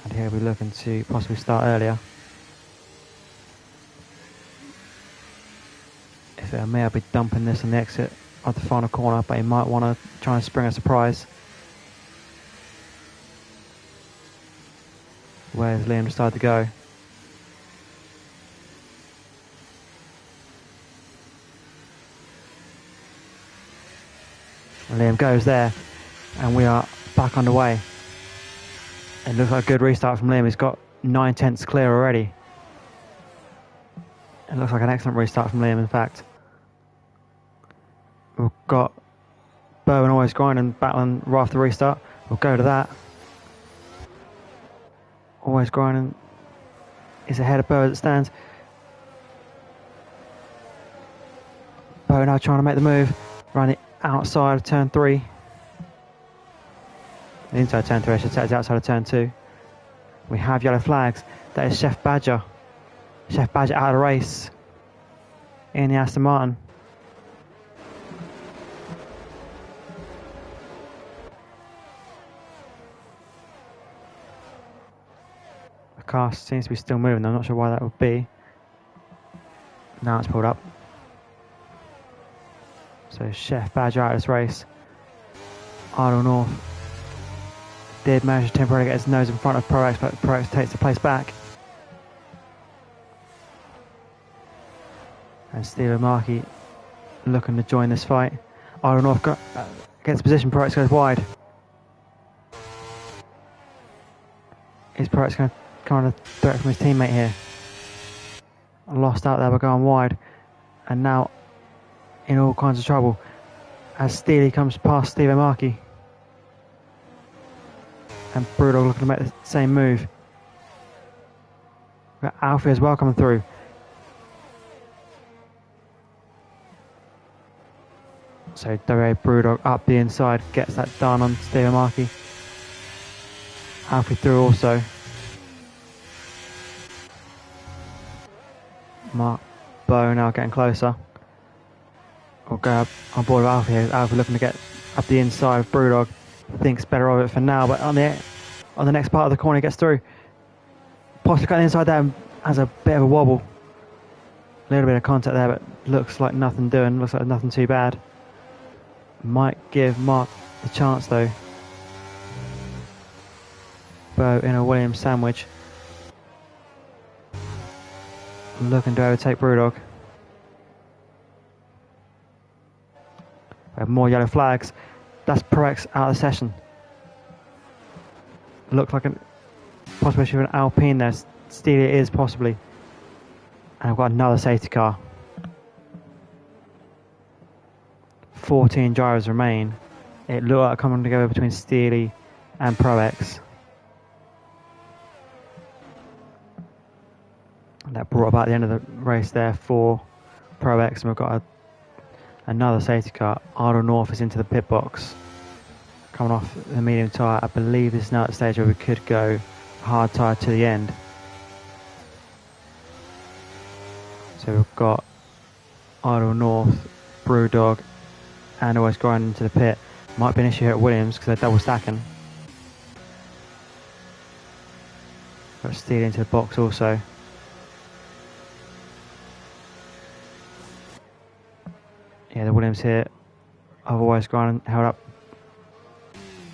And he'll be looking to possibly start earlier. If it may, I'll be dumping this on the exit of the final corner, but he might want to try and spring a surprise. Where's Liam decided to go? And Liam goes there, and we are back underway. It looks like a good restart from Liam. He's got 9/10 clear already. It looks like an excellent restart from Liam, in fact. We've got Bowen always grinding, battling right after the restart. We'll go to that. Always grinding. He's ahead of Bowen as it stands. Bowen now trying to make the move. Running outside of turn 3. Inside turn 3, I should say, it's outside of turn 2. We have yellow flags. That is Chef Badger. Chef Badger out of the race in the Aston Martin. The car seems to be still moving. I'm not sure why that would be. Now it's pulled up. So Chef Badger out of this race. Idle North did manage to temporarily get his nose in front of Pro X, but Pro X takes the place back. And Steve Markey looking to join this fight. Idle North gets position, Pro X goes wide. Is Pro X going to kind of threat from his teammate here? Lost out there by going wide. And now in all kinds of trouble as Steely comes past Steve Markey. And Brewdog looking to make the same move. We've got Alfie as well coming through. So Dore Brewdog up the inside, gets that done on Steve Markey. Alfie through also. Mark Bow now getting closer. We'll go on board with Alfie here. Alfie looking to get up the inside of Brewdog. Thinks better of it for now, but on the next part of the corner he gets through. Possibly got the inside there and has a bit of a wobble. A little bit of contact there, but looks like nothing doing. Looks like nothing too bad. Might give Mark the chance though. Bow in a Williams sandwich. Looking to overtake Brewdog. We have more yellow flags. That's Pro X out of the session. Looked like a possibility of an Alpine there. Steely it is possibly. And I've got another safety car. 14 drivers remain. It looked like coming together between Steely and Pro X. And that brought about the end of the race there for Pro X, and we've got another safety car. Idle North is into the pit box. Coming off the medium tyre. I believe this is now at the stage where we could go hard tyre to the end. So we've got Idle North, Brewdog, and always grinding into the pit. Might be an issue here at Williams because they're double stacking. Got Steele into the box also. Yeah, the Williams here, otherwise grinding, held up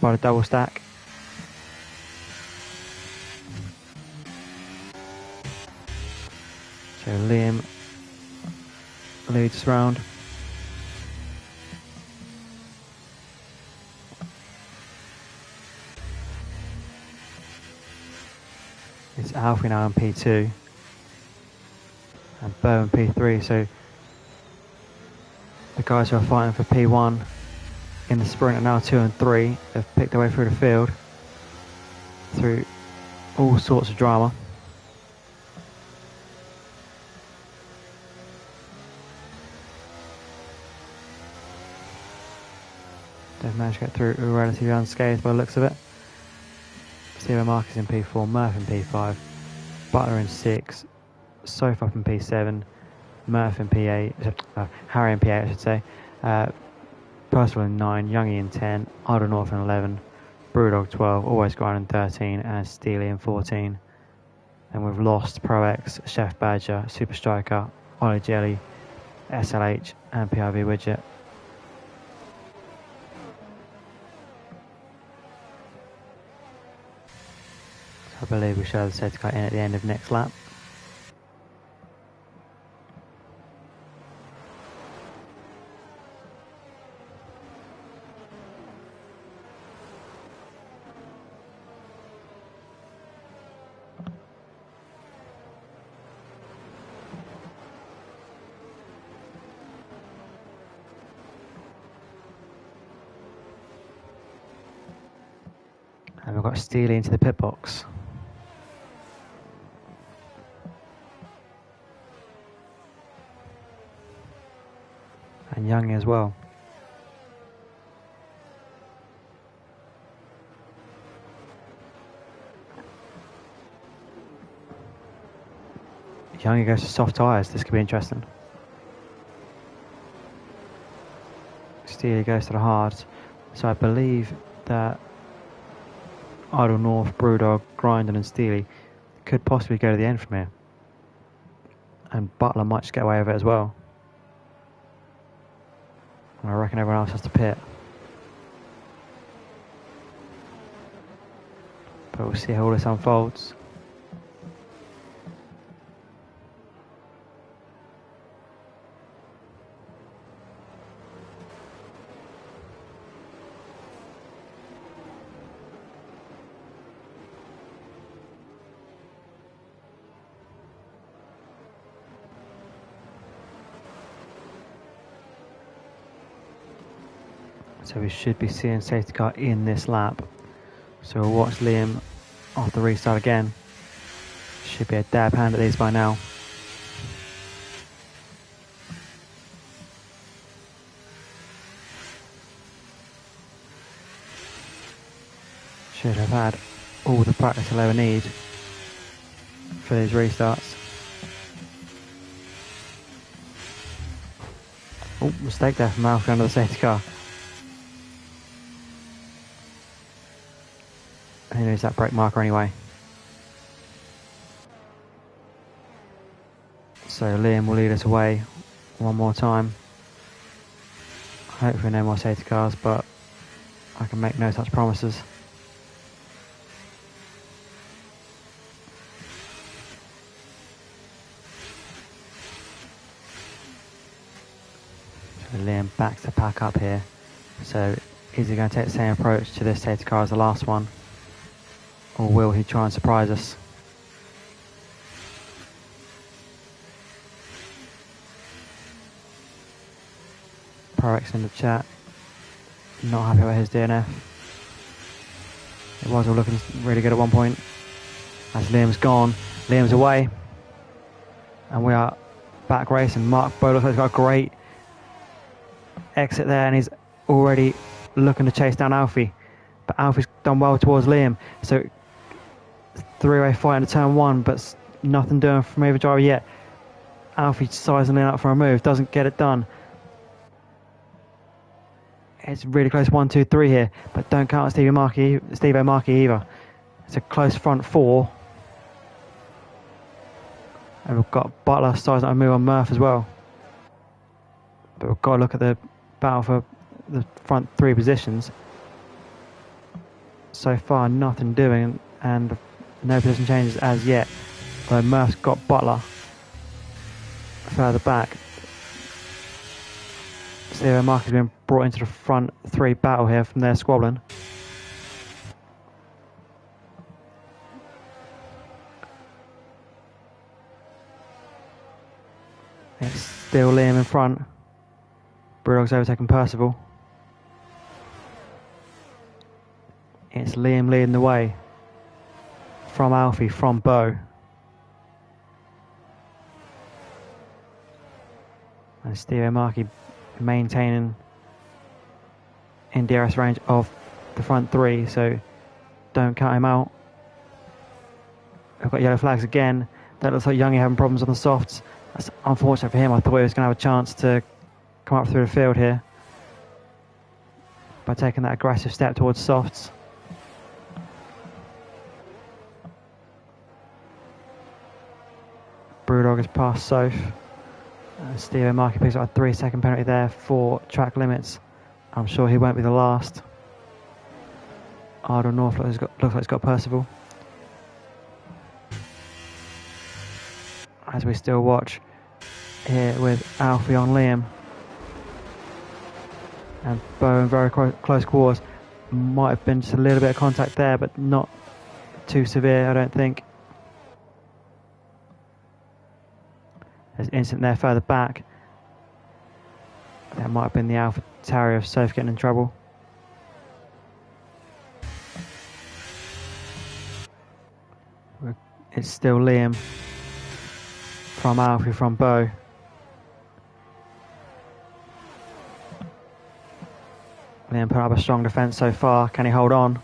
by the double stack. So Liam leads this round. It's Alfie now in P2 and Bo in P3, so the guys who are fighting for P1 in the sprint are now 2 and 3. They've picked their way through the field through all sorts of drama. They've managed to get through relatively unscathed by the looks of it. Steve Marcus in P4, Murph in P5, Butler in 6, Soph up in P7, Murph in P8, Harry in P8 I should say, Percival in 9, Youngie in 10, Idle North in 11, Brewdog 12, Always Grind in 13, and Steely in 14. And we've lost Pro X, Chef Badger, Super Striker, Ollie Jelly, SLH, and PIV Widget. I believe we should have the safety car in at the end of next lap. And we've got Steely into the pit box. And Young as well. Young goes to soft tyres, this could be interesting. Steely goes to the hards. So I believe that Idle North, Brewdog, Grindon and Steely could possibly go to the end from here. And Butler might just get away with it as well. And I reckon everyone else has to pit. But we'll see how all this unfolds. So we should be seeing safety car in this lap. So we'll watch Liam off the restart again. Should be a dab hand at these by now. Should have had all the practice he'll ever need for these restarts. Oh, mistake there from Alfie under the safety car. He knows that brake marker anyway. So Liam will lead us away one more time. Hopefully no more safety cars, but I can make no such promises. So Liam backs the pack up here. So is he going to take the same approach to this safety car as the last one? Or will he try and surprise us? Prorex in the chat. Not happy about his DNF. It was all looking really good at one point. As Liam's gone, Liam's away. And we are back racing. Mark Bowler has got a great exit there and he's already looking to chase down Alfie. But Alfie's done well towards Liam. So three-way fight into turn one, but nothing doing from either driver yet. Alfie sizing Liam up for a move, doesn't get it done. It's really close 1, 2, 3 here, but don't count Steve O'Markey either. It's a close front four. And we've got Butler sizing up a move on Murph as well. But we've got to look at the battle for the front three positions. So far, nothing doing, and no position changes as yet. Though Murph's got Butler further back. Steve O'Markey's been brought into the front three battle here from their squabbling. It's still Liam in front. Brewdog's overtaking Percival. It's Liam leading the way. From Alfie, from Bo. And Steve O'Markey maintaining in DRS range of the front three, so don't count him out. We've got yellow flags again. That looks like Youngie having problems on the softs. That's unfortunate for him. I thought he was going to have a chance to come up through the field here by taking that aggressive step towards softs. Brewdog has passed Soph. Steve O'Markey picks up a 3-second penalty there for track limits. I'm sure he won't be the last. Ardor North looks like it's got Percival. As we still watch here with Alfie on Liam. And Bo in very close quarters. Might have been just a little bit of contact there, but not too severe, I don't think. There's an incident there further back. That might have been the Alpha Terrier of Soph getting in trouble. It's still Liam from Alfie from Bo. Liam put up a strong defence so far. Can he hold on?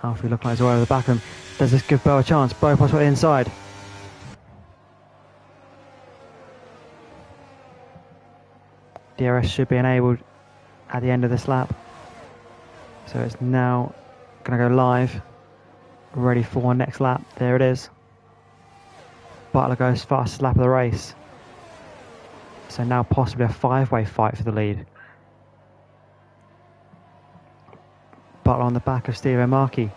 Alfie looking like he's all over the back of him. Does this give Bo a chance? Bo possibly inside. DRS should be enabled at the end of this lap. So it's now going to go live. Ready for next lap. There it is. Butler goes fastest lap of the race. So now possibly a 5-way fight for the lead. Butler on the back of Steve O'Markey.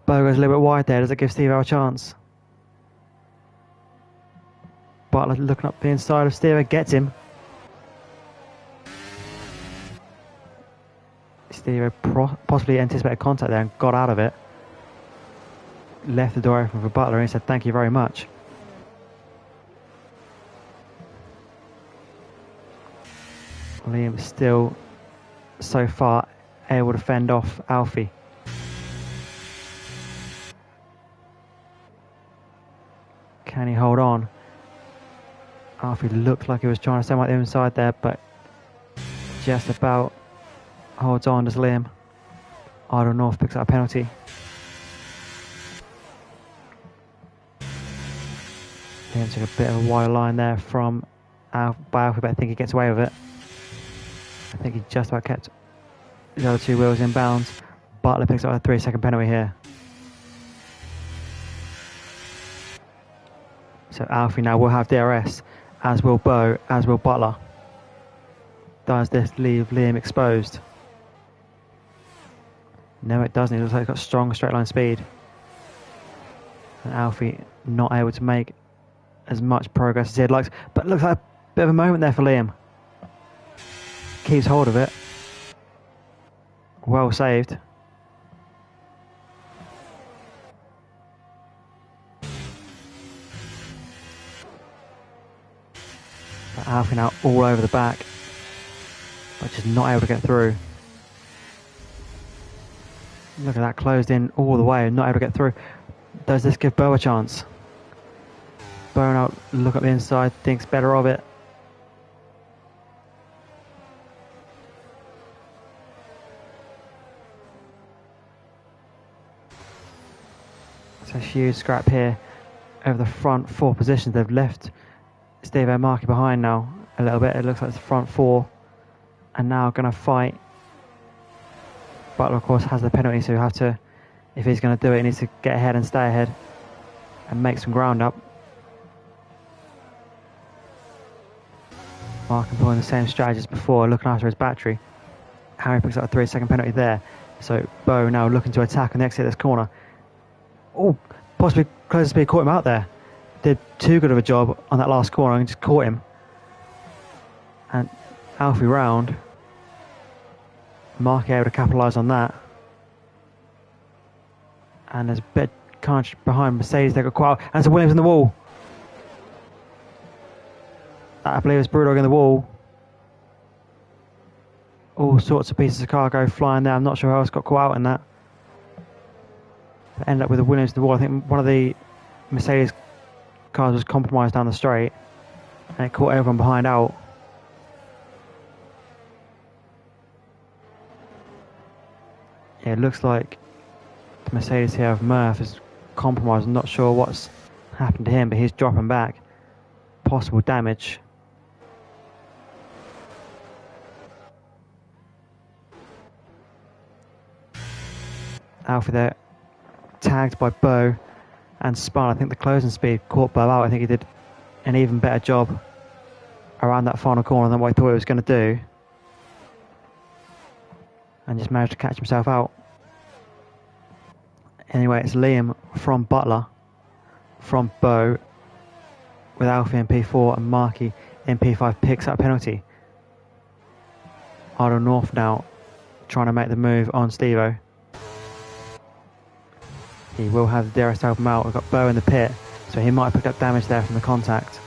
Bo goes a little bit wide there. Does it give Steve a chance? Butler looking up the inside of Steve. Gets him. Steve possibly anticipated contact there and got out of it. Left the door open for Butler and he said thank you very much. Liam still so far able to fend off Alfie. Can he hold on? Alfie looked like he was trying to stem out the inside there, but just about holds on, does Liam. Ardor North picks up a penalty. Liam took a bit of a wider line there from Alfie, but I think he gets away with it. I think he just about kept the other two wheels in bounds. Butler picks up a 3-second penalty here. So Alfie now will have DRS, as will Bo, as will Butler. Does this leave Liam exposed? No, it doesn't. It looks like he's got strong straight line speed. And Alfie not able to make as much progress as he'd like. But it looks like a bit of a moment there for Liam. Keeps hold of it. Well saved. But Alfie now all over the back, but just not able to get through. Look at that, closed in all the way, not able to get through. Does this give Bo a chance? Bo now look at the inside, thinks better of it. It's a huge scrap here over the front four positions. They've left Steve O'Markey behind now a little bit. It looks like it's the front four, and now going to fight. Butler, of course, has the penalty, so he'll have to, if he's going to do it, he needs to get ahead and stay ahead and make some ground up. Mark employing the same strategy as before, looking after his battery. Harry picks up a 3-second penalty there. So Bo now looking to attack on the exit of this corner. Oh, possibly close to speed, caught him out there. Did too good of a job on that last corner and just caught him. And Alfie round. Mark able to capitalise on that. And there's a bit of carnage behind Mercedes. They got quite out. And there's a Williams in the wall. I believe it's Brewdog in the wall. All sorts of pieces of cargo flying there. I'm not sure who else got caught out in that. But ended up with a Williams in the wall. I think one of the Mercedes cars was compromised down the straight. And it caught everyone behind out. Yeah, it looks like the Mercedes here of Murph is compromised. I'm not sure what's happened to him, but he's dropping back. Possible damage. Alfie there, tagged by Bo and spun. I think the closing speed caught Bo out. I think he did an even better job around that final corner than what I thought he was going to do, and just managed to catch himself out. Anyway, it's Liam from Butler, from Bo, with Alfie in P4 and Marky in P5 picks up a penalty. Idle North now trying to make the move on Stevo. He will have the DRS to help him out. We've got Bo in the pit, so he might have picked up damage there from the contact.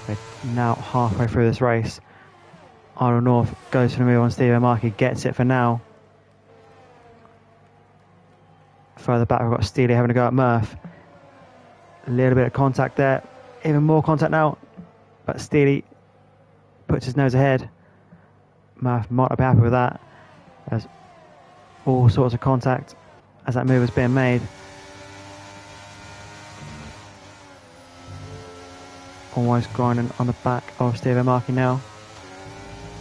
We're now halfway through this race. Idle North goes for the move on Stevo. Marky gets it for now. Further back, we've got Steely having a go at Murph. A little bit of contact there. Even more contact now. But Steely puts his nose ahead. Murph might not be happy with that. There's all sorts of contact as that move is being made. Almost grinding on the back of Stevo Marky now.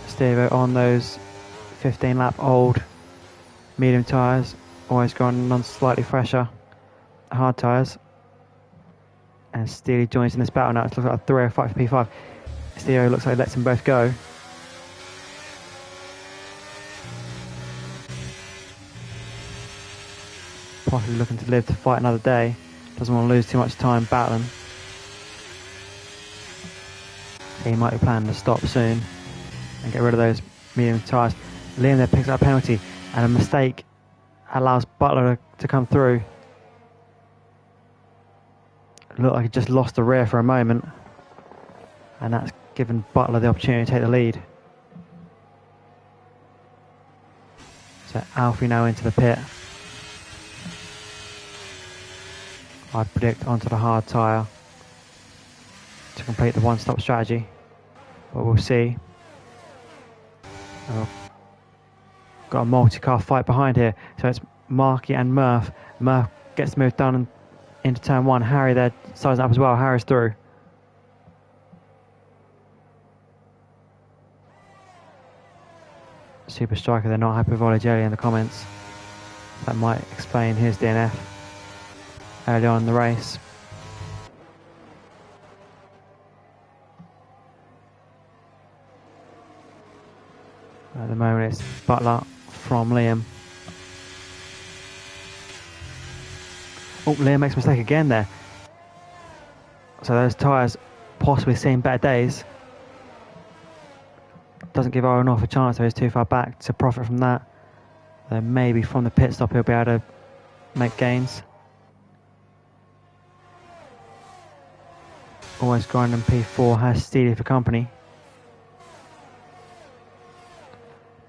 Stevo on those 15 lap old medium tyres. Always grinding on slightly fresher hard tyres. And Steely joins in this battle now. It's looking like a 305 for P5. Steely looks like he lets them both go. Possibly looking to live to fight another day. Doesn't want to lose too much time battling. He might be planning to stop soon and get rid of those medium tyres. Liam there picks up a penalty, and a mistake allows Butler to come through. Looked like he just lost the rear for a moment, and that's given Butler the opportunity to take the lead. So Alfie now into the pit. I'd predict onto the hard tyre to complete the one-stop strategy, but we'll see. Got a multi-car fight behind here, so it's Marky and Murph. Murph gets the move done and into turn one. Harry there sizing up as well. Harry's through. Super Striker, they're not happy with Oligelli in the comments. That might explain his DNF early on in the race. At the moment it's Butler from Liam. Oh, Liam makes a mistake again there. So those tyres possibly seeing better days. Doesn't give Owen off a chance, so he's too far back to profit from that. Then maybe from the pit stop he'll be able to make gains. Always grinding P4 has Steely for company.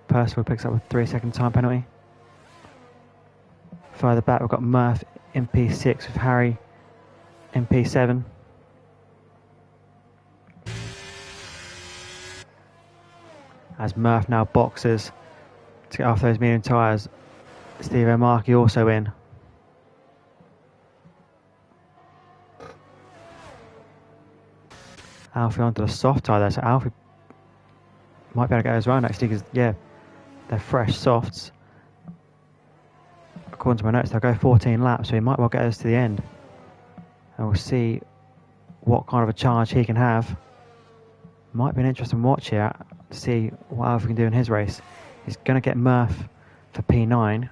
Percival picks up a 3-second time penalty. Further back we've got Murph in P6 with Harry in P7. As Murph now boxes to get off those medium tyres. Steve O'Markey also in. Alfie onto the soft tyre there, so Alfie might be able to get those round actually, because yeah, they're fresh softs. According to my notes, they'll go 14 laps, so he might well get us to the end. And we'll see what kind of a charge he can have. Might be an interesting watch here to see what Alfie can do in his race. He's going to get Murph for P9.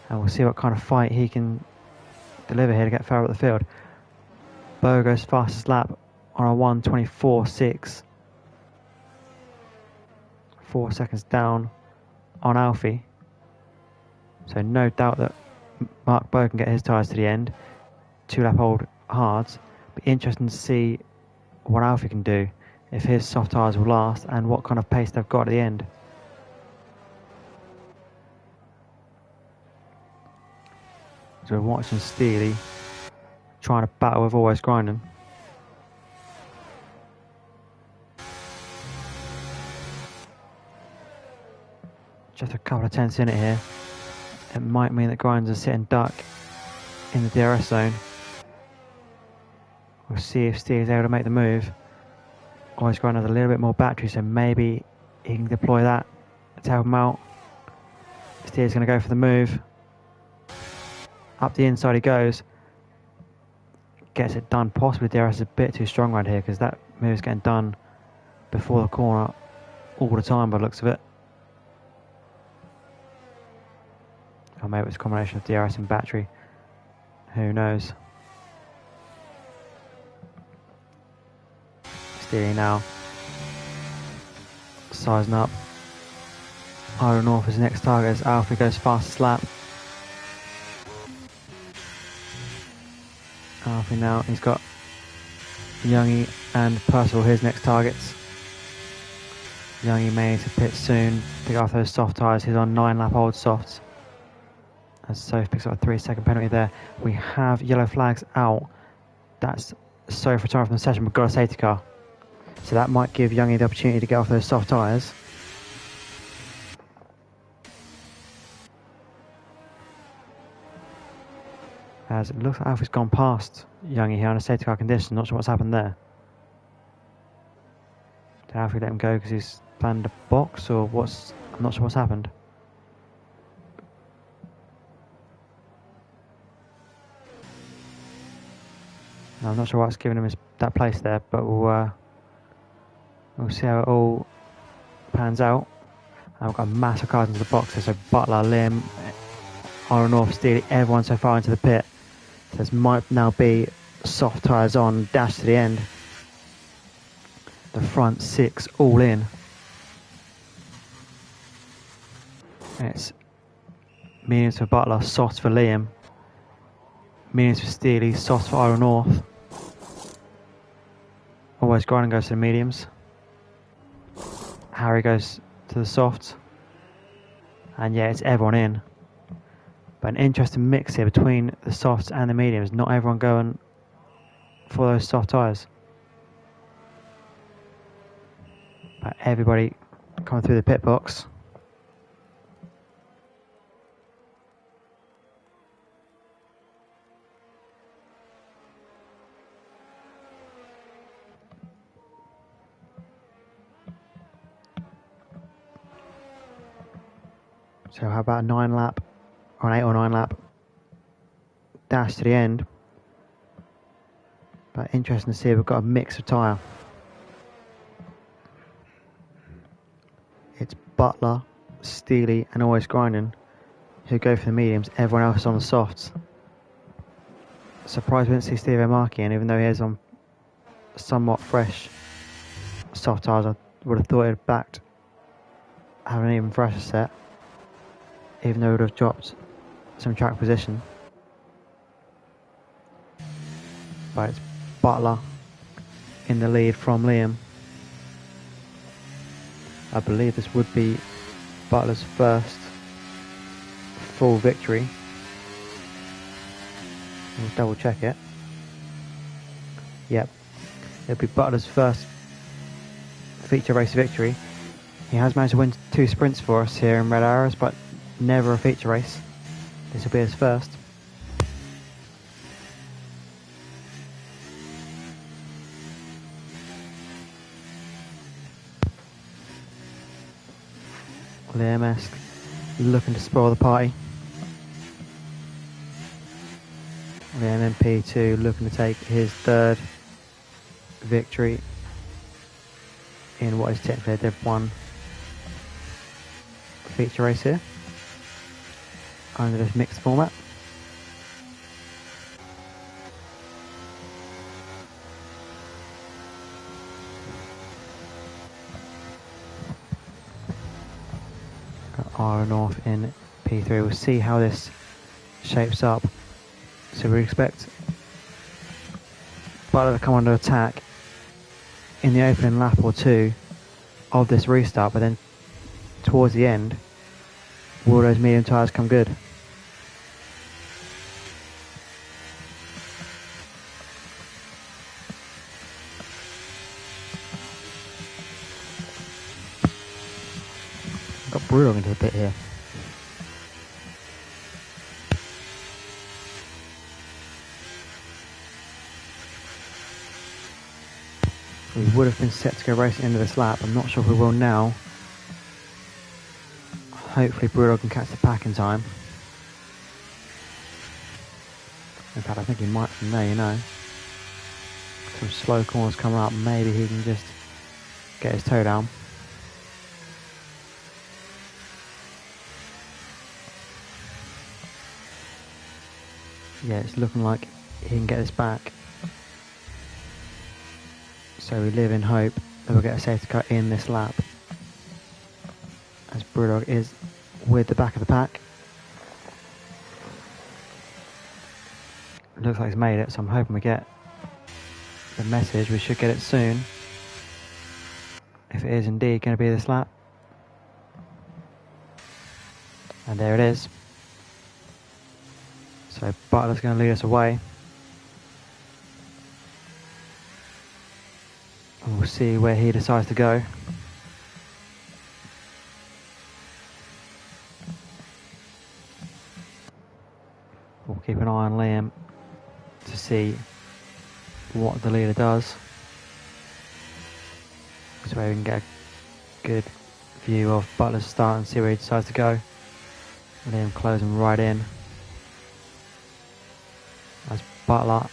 And we'll see what kind of fight he can deliver here to get further up the field. Bo goes fastest lap on a 1:24.6. 4 seconds down on Alfie. So no doubt that Mark Bo can get his tyres to the end. 2-lap old hards. Be interesting to see what Alfie can do, if his soft tyres will last and what kind of pace they've got at the end. So we're watching Steely trying to battle with Always Grinding. Just with a couple of tenths in it here, it might mean that Grinders are sitting duck in the DRS zone. We'll see if Steele is able to make the move. Always Grinders has a little bit more battery, so maybe he can deploy that to help him out. Steele's going to go for the move. Up the inside he goes. Gets it done. Possibly DRS is a bit too strong right here because that move is getting done before the corner all the time by the looks of it. Or maybe it's a combination of DRS and battery. Who knows? Steely now. Sizing up. Iron North is the next target as Alfie goes fastest lap. Alfie now, he's got Youngie and Percival his next targets. Youngie may need to pit soon to get off those soft tyres. He's on 9 lap old softs. As Soph picks up a 3-second penalty there. We have yellow flags out. That's Soph retiring from the session. We've got a safety car. So that might give Youngie the opportunity to get off those soft tyres. As it looks like Alfie's gone past Youngie here on a safety car condition. Not sure what's happened there. Did Alfie let him go because he's planned a box or what's... I'm not sure what's happened. I'm not sure what's given him that place there, but we'll see how it all pans out. And we've got massive cars into the boxes, so Butler, Liam, Iron North, Steely, everyone so far into the pit. So this might now be soft tyres on, dash to the end. The front 6 all in. And it's mediums for Butler, softs for Liam. Mediums for Steely, softs for Iron North. Always Grinding goes to the mediums. Harry goes to the softs. And yeah, it's everyone in. But an interesting mix here between the softs and the mediums. Not everyone going for those soft tyres. But everybody coming through the pit box. So how about a 9 lap, or an 8 or 9 lap dash to the end. But interesting to see, we've got a mix of tyre. It's Butler, Steely and Always Grinding who go for the mediums, everyone else is on the softs. Surprised we didn't see Steve O'Markey in, even though he is on somewhat fresh soft tyres. I would have thought he'd backed having an even fresher set, even though he would have dropped some track position. But it's Butler in the lead from Liam. I believe this would be Butler's first full victory. We'll double check it. Yep, it'll be Butler's first feature race victory. He has managed to win 2 sprints for us here in Red Arrows, but never a feature race. This will be his first. Liam-esque, looking to spoil the party. Liam MP2 looking to take his 3rd victory in what is technically a Div 1 feature race here under this mixed format. Got North in P3. We'll see how this shapes up. So we expect Butler to come under attack in the opening lap or 2 of this restart, but then towards the end, will those medium tyres come good? Got got Brewdog into the pit here. We would have been set to go racing into this lap. I'm not sure if we will now. Hopefully Brewdog can catch the pack in time. In fact, I think he might from there, you know. Some slow corners coming up. Maybe he can just get his toe down. Yeah, it's looking like he can get this back. So we live in hope that we'll get a safety car in this lap. As Brewdog is with the back of the pack. Looks like he's made it, so I'm hoping we get the message. We should get it soon. If it is indeed going to be this lap. And there it is. So Butler's going to lead us away. And we'll see where he decides to go. We'll keep an eye on Liam to see what the leader does. This way we can get a good view of Butler's start and see where he decides to go. Liam closing right in. As Butler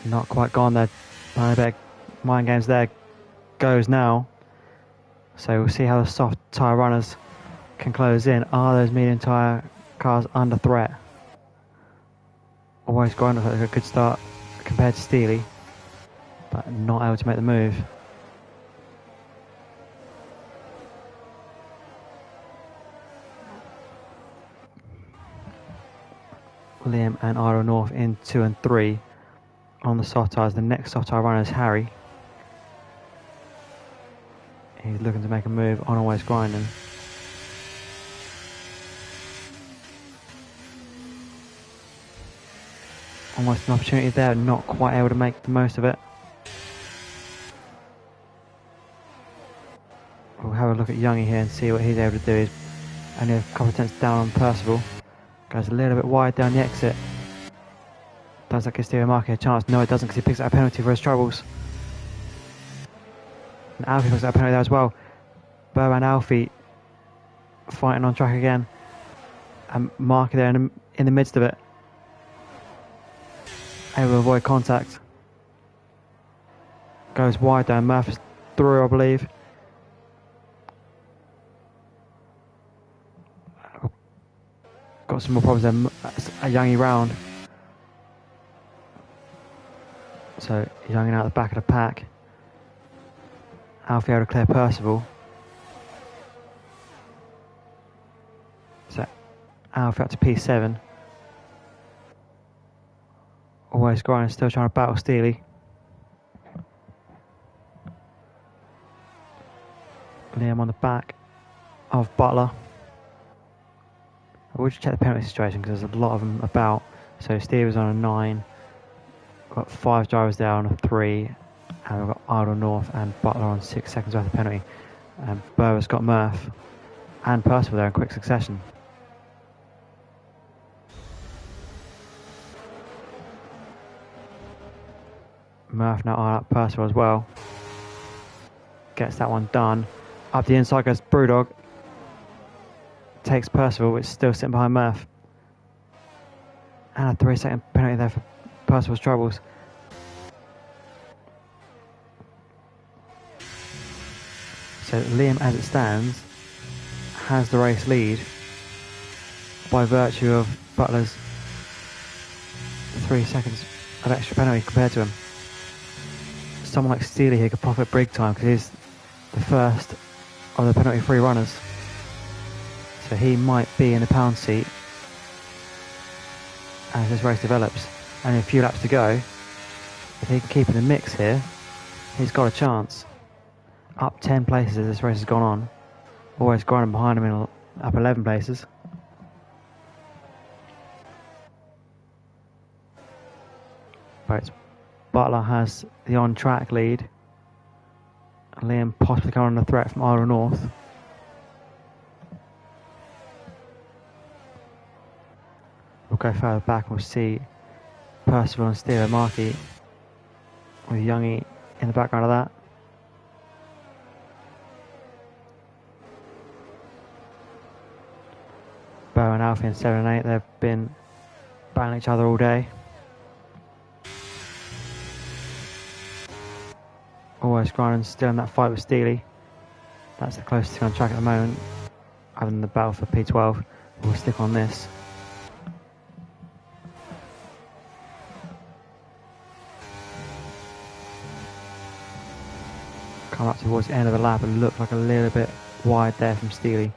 not quite gone there. Playing a bit of mind games there. Goes now. So we'll see how the soft tyre runners can close in. Are those medium tyre cars under threat? Always going like a good start compared to Steely, but not able to make the move. Liam and Ira North in 2 and 3 on the soft tyres. The next soft tyre runner is Harry. He's looking to make a move on Always Grinding. Almost an opportunity there, not quite able to make the most of it. We'll have a look at Youngie here and see what he's able to do. He's only a couple of tenths down on Percival. Goes a little bit wide down the exit. Does that give Stevie Markey a chance? No, it doesn't, because he picks up a penalty for his troubles. And Alfie picks up a penalty there as well. Burr and Alfie fighting on track again. And Markey there in the midst of it. Able to avoid contact. Goes wide down. Murphy's through, I believe. Got some more problems there. A Youngie round. So Youngie out the back of the pack. Alfie able to clear Percival. So Alfie up to P7. Always Grinding, still trying to battle Steely. Liam on the back of Butler. I will just check the penalty situation because there's a lot of them about. So Steve is on a 9. We've got 5 drivers there on a 3. And we've got Idle North and Butler on 6 seconds worth of penalty. And Burr's got Murph and Percival there in quick succession. Murph now eyeing up Percival as well. Gets that one done. Up the inside goes Brewdog. Takes Percival, which is still sitting behind Murph. And a 3-second penalty there for Percival's troubles. So Liam, as it stands, has the race lead by virtue of Butler's 3 seconds of extra penalty compared to him. Someone like Steely here could profit big time because he's the first of the penalty-free runners. So he might be in the pound seat as this race develops. Only a few laps to go. If he can keep in the mix here, he's got a chance. Up 10 places as this race has gone on. Always Grinding behind him in up 11 places. But it's Butler has the on-track lead. Liam possibly coming under threat from Idle North. We'll go further back and we'll see Percival and Steele Markey with Youngie in the background of that. Bo and Alfie in 7 and 8, they've been battling each other all day. Always grinding, still in that fight with Steely. That's the closest thing on track at the moment, other than the battle for P12. We'll stick on this. Come up towards the end of the lap and look like a little bit wide there from Steely.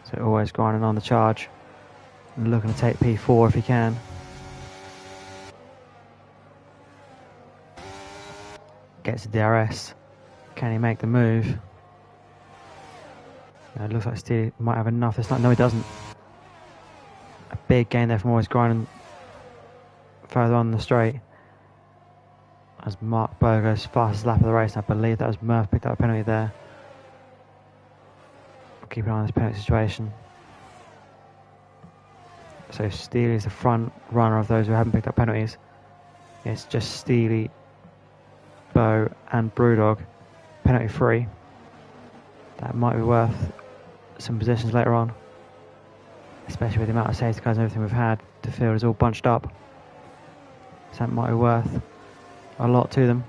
So always grinding on the charge and looking to take P4 if he can. Gets the DRS. Can he make the move? No, it looks like Steely might have enough this time. No, he doesn't. A big gain there from always grinding further on the straight. As Mark Bow goes fastest lap of the race. I believe that was Murph picked up a penalty there. Keep an eye on this penalty situation. So Steely is the front runner of those who haven't picked up penalties. It's just Steely, Bow and Brewdog penalty free. That might be worth some positions later on, especially with the amount of safety cars and everything we've had. The field is all bunched up, so that might be worth a lot to them.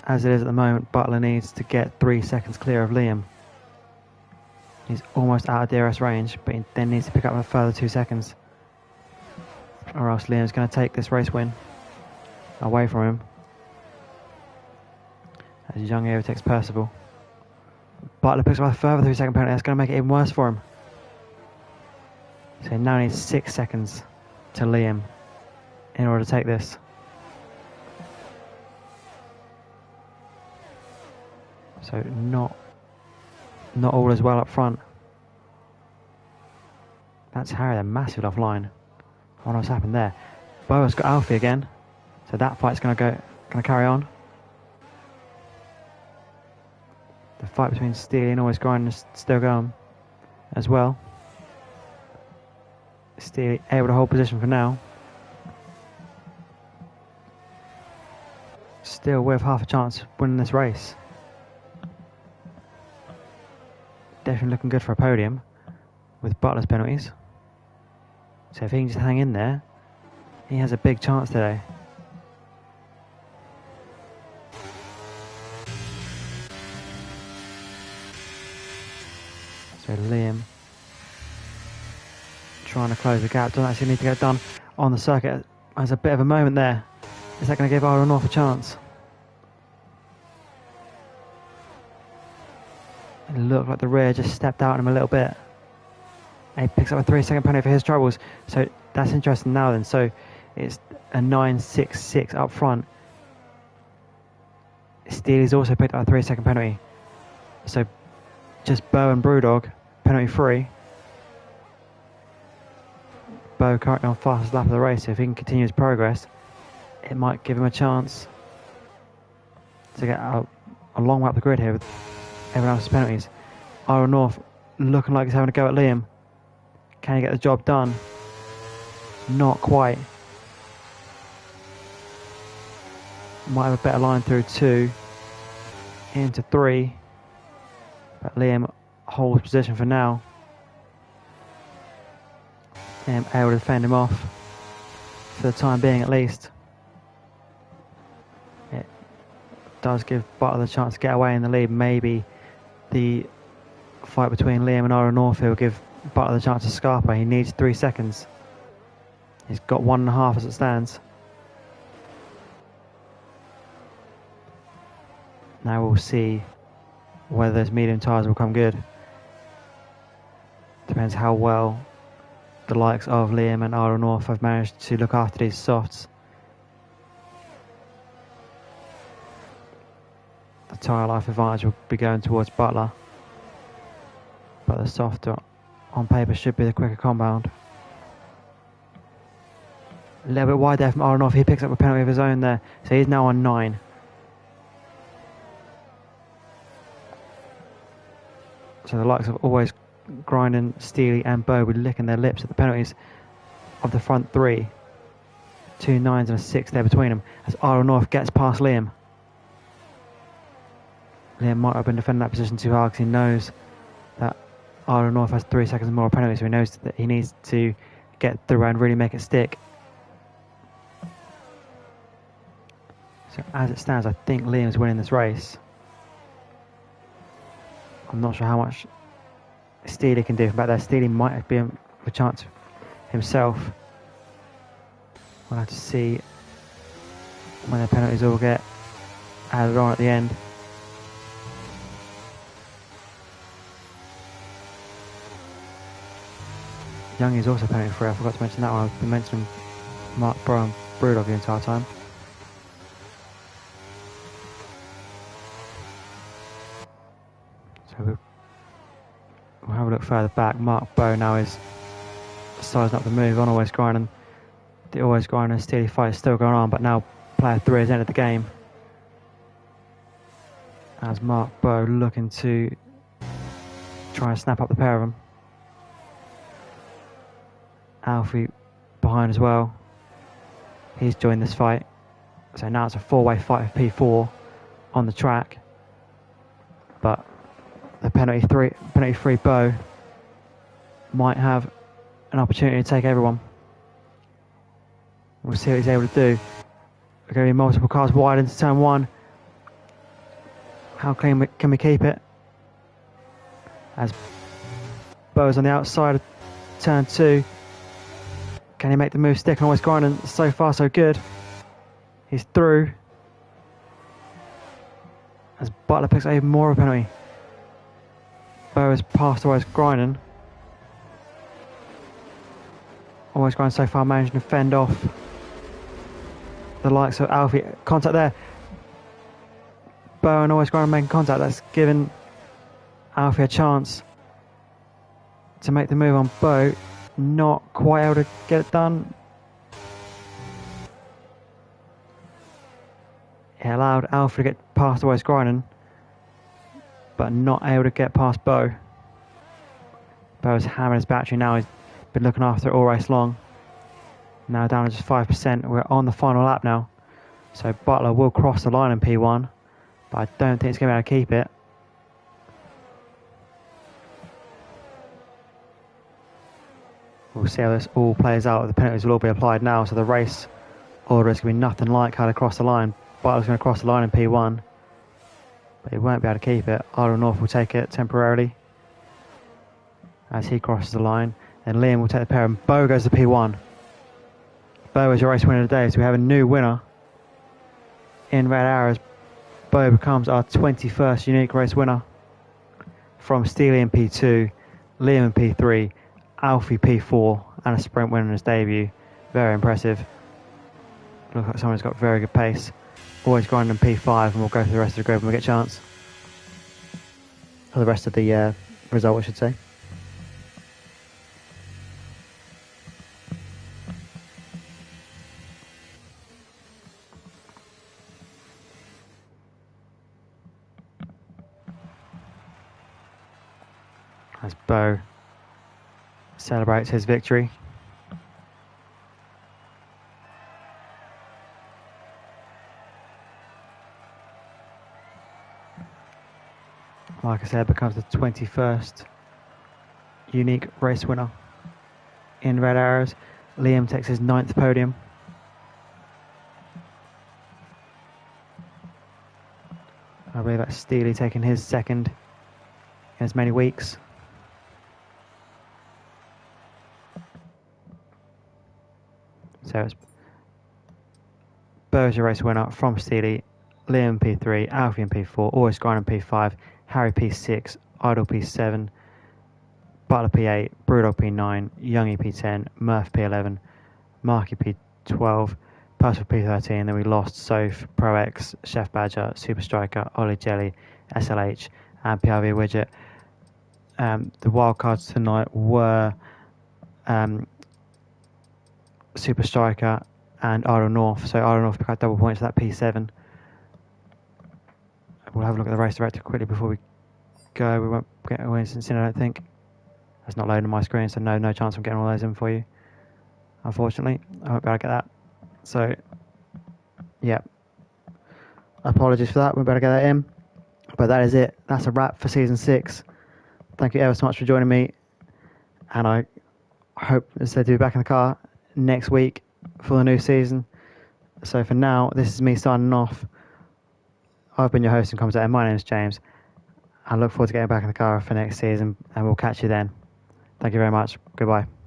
As it is at the moment, Butler needs to get 3 seconds clear of Liam. He's almost out of DRS range, but he then needs to pick up a further 2 seconds, or else Liam's going to take this race win away from him. As Youngie overtakes Percival. Butler picks up a further 3 second penalty. That's going to make it even worse for him. So he now needs 6 seconds to Liam in order to take this. So not all as well up front. That's Harry, they're massively offline. I wonder what's happened there. Boa's got Alfie again, so that fight's going to carry on. The fight between Steely and Always Grinding is still going as well. Steely able to hold position for now. Still with half a chance of winning this race. Definitely looking good for a podium with Butler's penalties. So if he can just hang in there, he has a big chance today. So Liam trying to close the gap, doesn't actually need to get it done on the circuit. There's a bit of a moment there. Is that going to give Aaron North a chance? It looked like the rear just stepped out on him a little bit. And he picks up a 3 second penalty for his troubles. So that's interesting now then. So it's a 9.66 up front. Steely's also picked up a 3 second penalty. So just Bo and Brewdog, penalty free. Bo currently on fastest lap of the race. So if he can continue his progress, it might give him a chance to get a long way up the grid here with everyone else's penalties. Iron North looking like he's having a go at Liam. Can he get the job done? Not quite. Might have a better line through 2 into 3, but Liam holds position for now. Liam able to defend him off for the time being at least. It does give Butler the chance to get away in the lead. Maybe the fight between Liam and Iron North will give Butler the chance to Scarpa. He needs 3 seconds. He's got 1.5 as it stands. Now we'll see whether those medium tyres will come good. Depends how well the likes of Liam and Iron North have managed to look after these softs. The tyre life advantage will be going towards Butler, but the soft on paper should be the quicker compound. little bit wide there from Aronov. He picks up a penalty of his own there. So he's now on 9. So the likes of Always Grinding, Steely and Bow will be licking their lips at the penalties of the front 3. 2 9s and a 6 there between them as Aronov gets past Liam. Liam might have been defending that position too hard because he knows that Aronov has 3 seconds more penalty, so he knows that he needs to get through and really make it stick. So as it stands, I think Liam's winning this race. I'm not sure how much Steely can do from back there. Steely might have been a chance himself. We'll have to see when the penalties all get added on at the end. Young is also penalty free. I forgot to mention that one. I've been mentioning Mark Brown and Brewdog the entire time. So we'll have a look further back. Mark Bow now is sizing up the move on Always Grinding. The Always Grinding and Steely fight is still going on, but now player 3 has entered the game. As Mark Bow looking to try and snap up the pair of them. Alfie behind as well. He's joined this fight. So now it's a 4-way fight for P4 on the track. But the penalty free Bow might have an opportunity to take everyone. We'll see what he's able to do. We're going to be multiple cars wide into turn 1. How clean can we keep it? As Bow's on the outside of turn 2. Can he make the move stick and Always Grinding? So far so good. He's through. As Butler picks up even more of a penalty. Bow has passed Always Grinding. Always Grinding so far managing to fend off the likes of Alfie. Contact there. Bow and Always Grinding making contact. That's given Alfie a chance to make the move on Bow. Not quite able to get it done. It allowed Alfie to get past Always Grinding, but not able to get past Bow. Bow's hammering his battery now. He's been looking after it all race long. Now down to just 5%. We're on the final lap now. So Butler will cross the line in P1, but I don't think he's going to be able to keep it. We'll see how this all plays out. The penalties will all be applied now, so the race order is going to be nothing like how to cross the line. Butler's going to cross the line in P1, but he won't be able to keep it. Aronov will take it temporarily as he crosses the line. Then Liam will take the pair, and Bow goes to P1. Bow is your race winner today, so we have a new winner in red arrows. Bow becomes our 21st unique race winner from Steely in P2, Liam in P3, Alfie P4, and a sprint win in his debut. Very impressive. Looks like someone's got very good pace. Always Grinding P5, and we'll go through the rest of the grid when we get a chance. Or the rest of the result, I should say. As Bow celebrates his victory. Like I said, becomes the 21st unique race winner in red arrows. Liam takes his 9th podium. I believe that's Steely taking his 2nd in as many weeks. So it's Bow's your race winner from Steely, Liam P3, Alfie in P4, Always Grinding P5, Harry P6, Idle P7, Butler P8, Brewdog P9, Youngie P10, Murph P11, Marky P12, Percival P13, then we lost Soph, Pro X, Chef Badger, Super Striker, Ollie Jelly, SLH, and PRV Widget. The wildcards tonight were Super Striker and Idle North. So Idle North pick up double points for that P7. We'll have a look at the race director quickly before we go. We won't get away since I don't think. That's not loading on my screen, so no chance of getting all those in for you, unfortunately. I won't be able to get that. So, yeah. Apologies for that. We better get that in. But that is it. That's a wrap for season 6. Thank you ever so much for joining me. And I hope, as I said, to be back in the car next week for the new season. So for now, this is me signing off. I've been your host and commentator. My name is James. I look forward to getting back in the car for next season, and we'll catch you then. Thank you very much. Goodbye.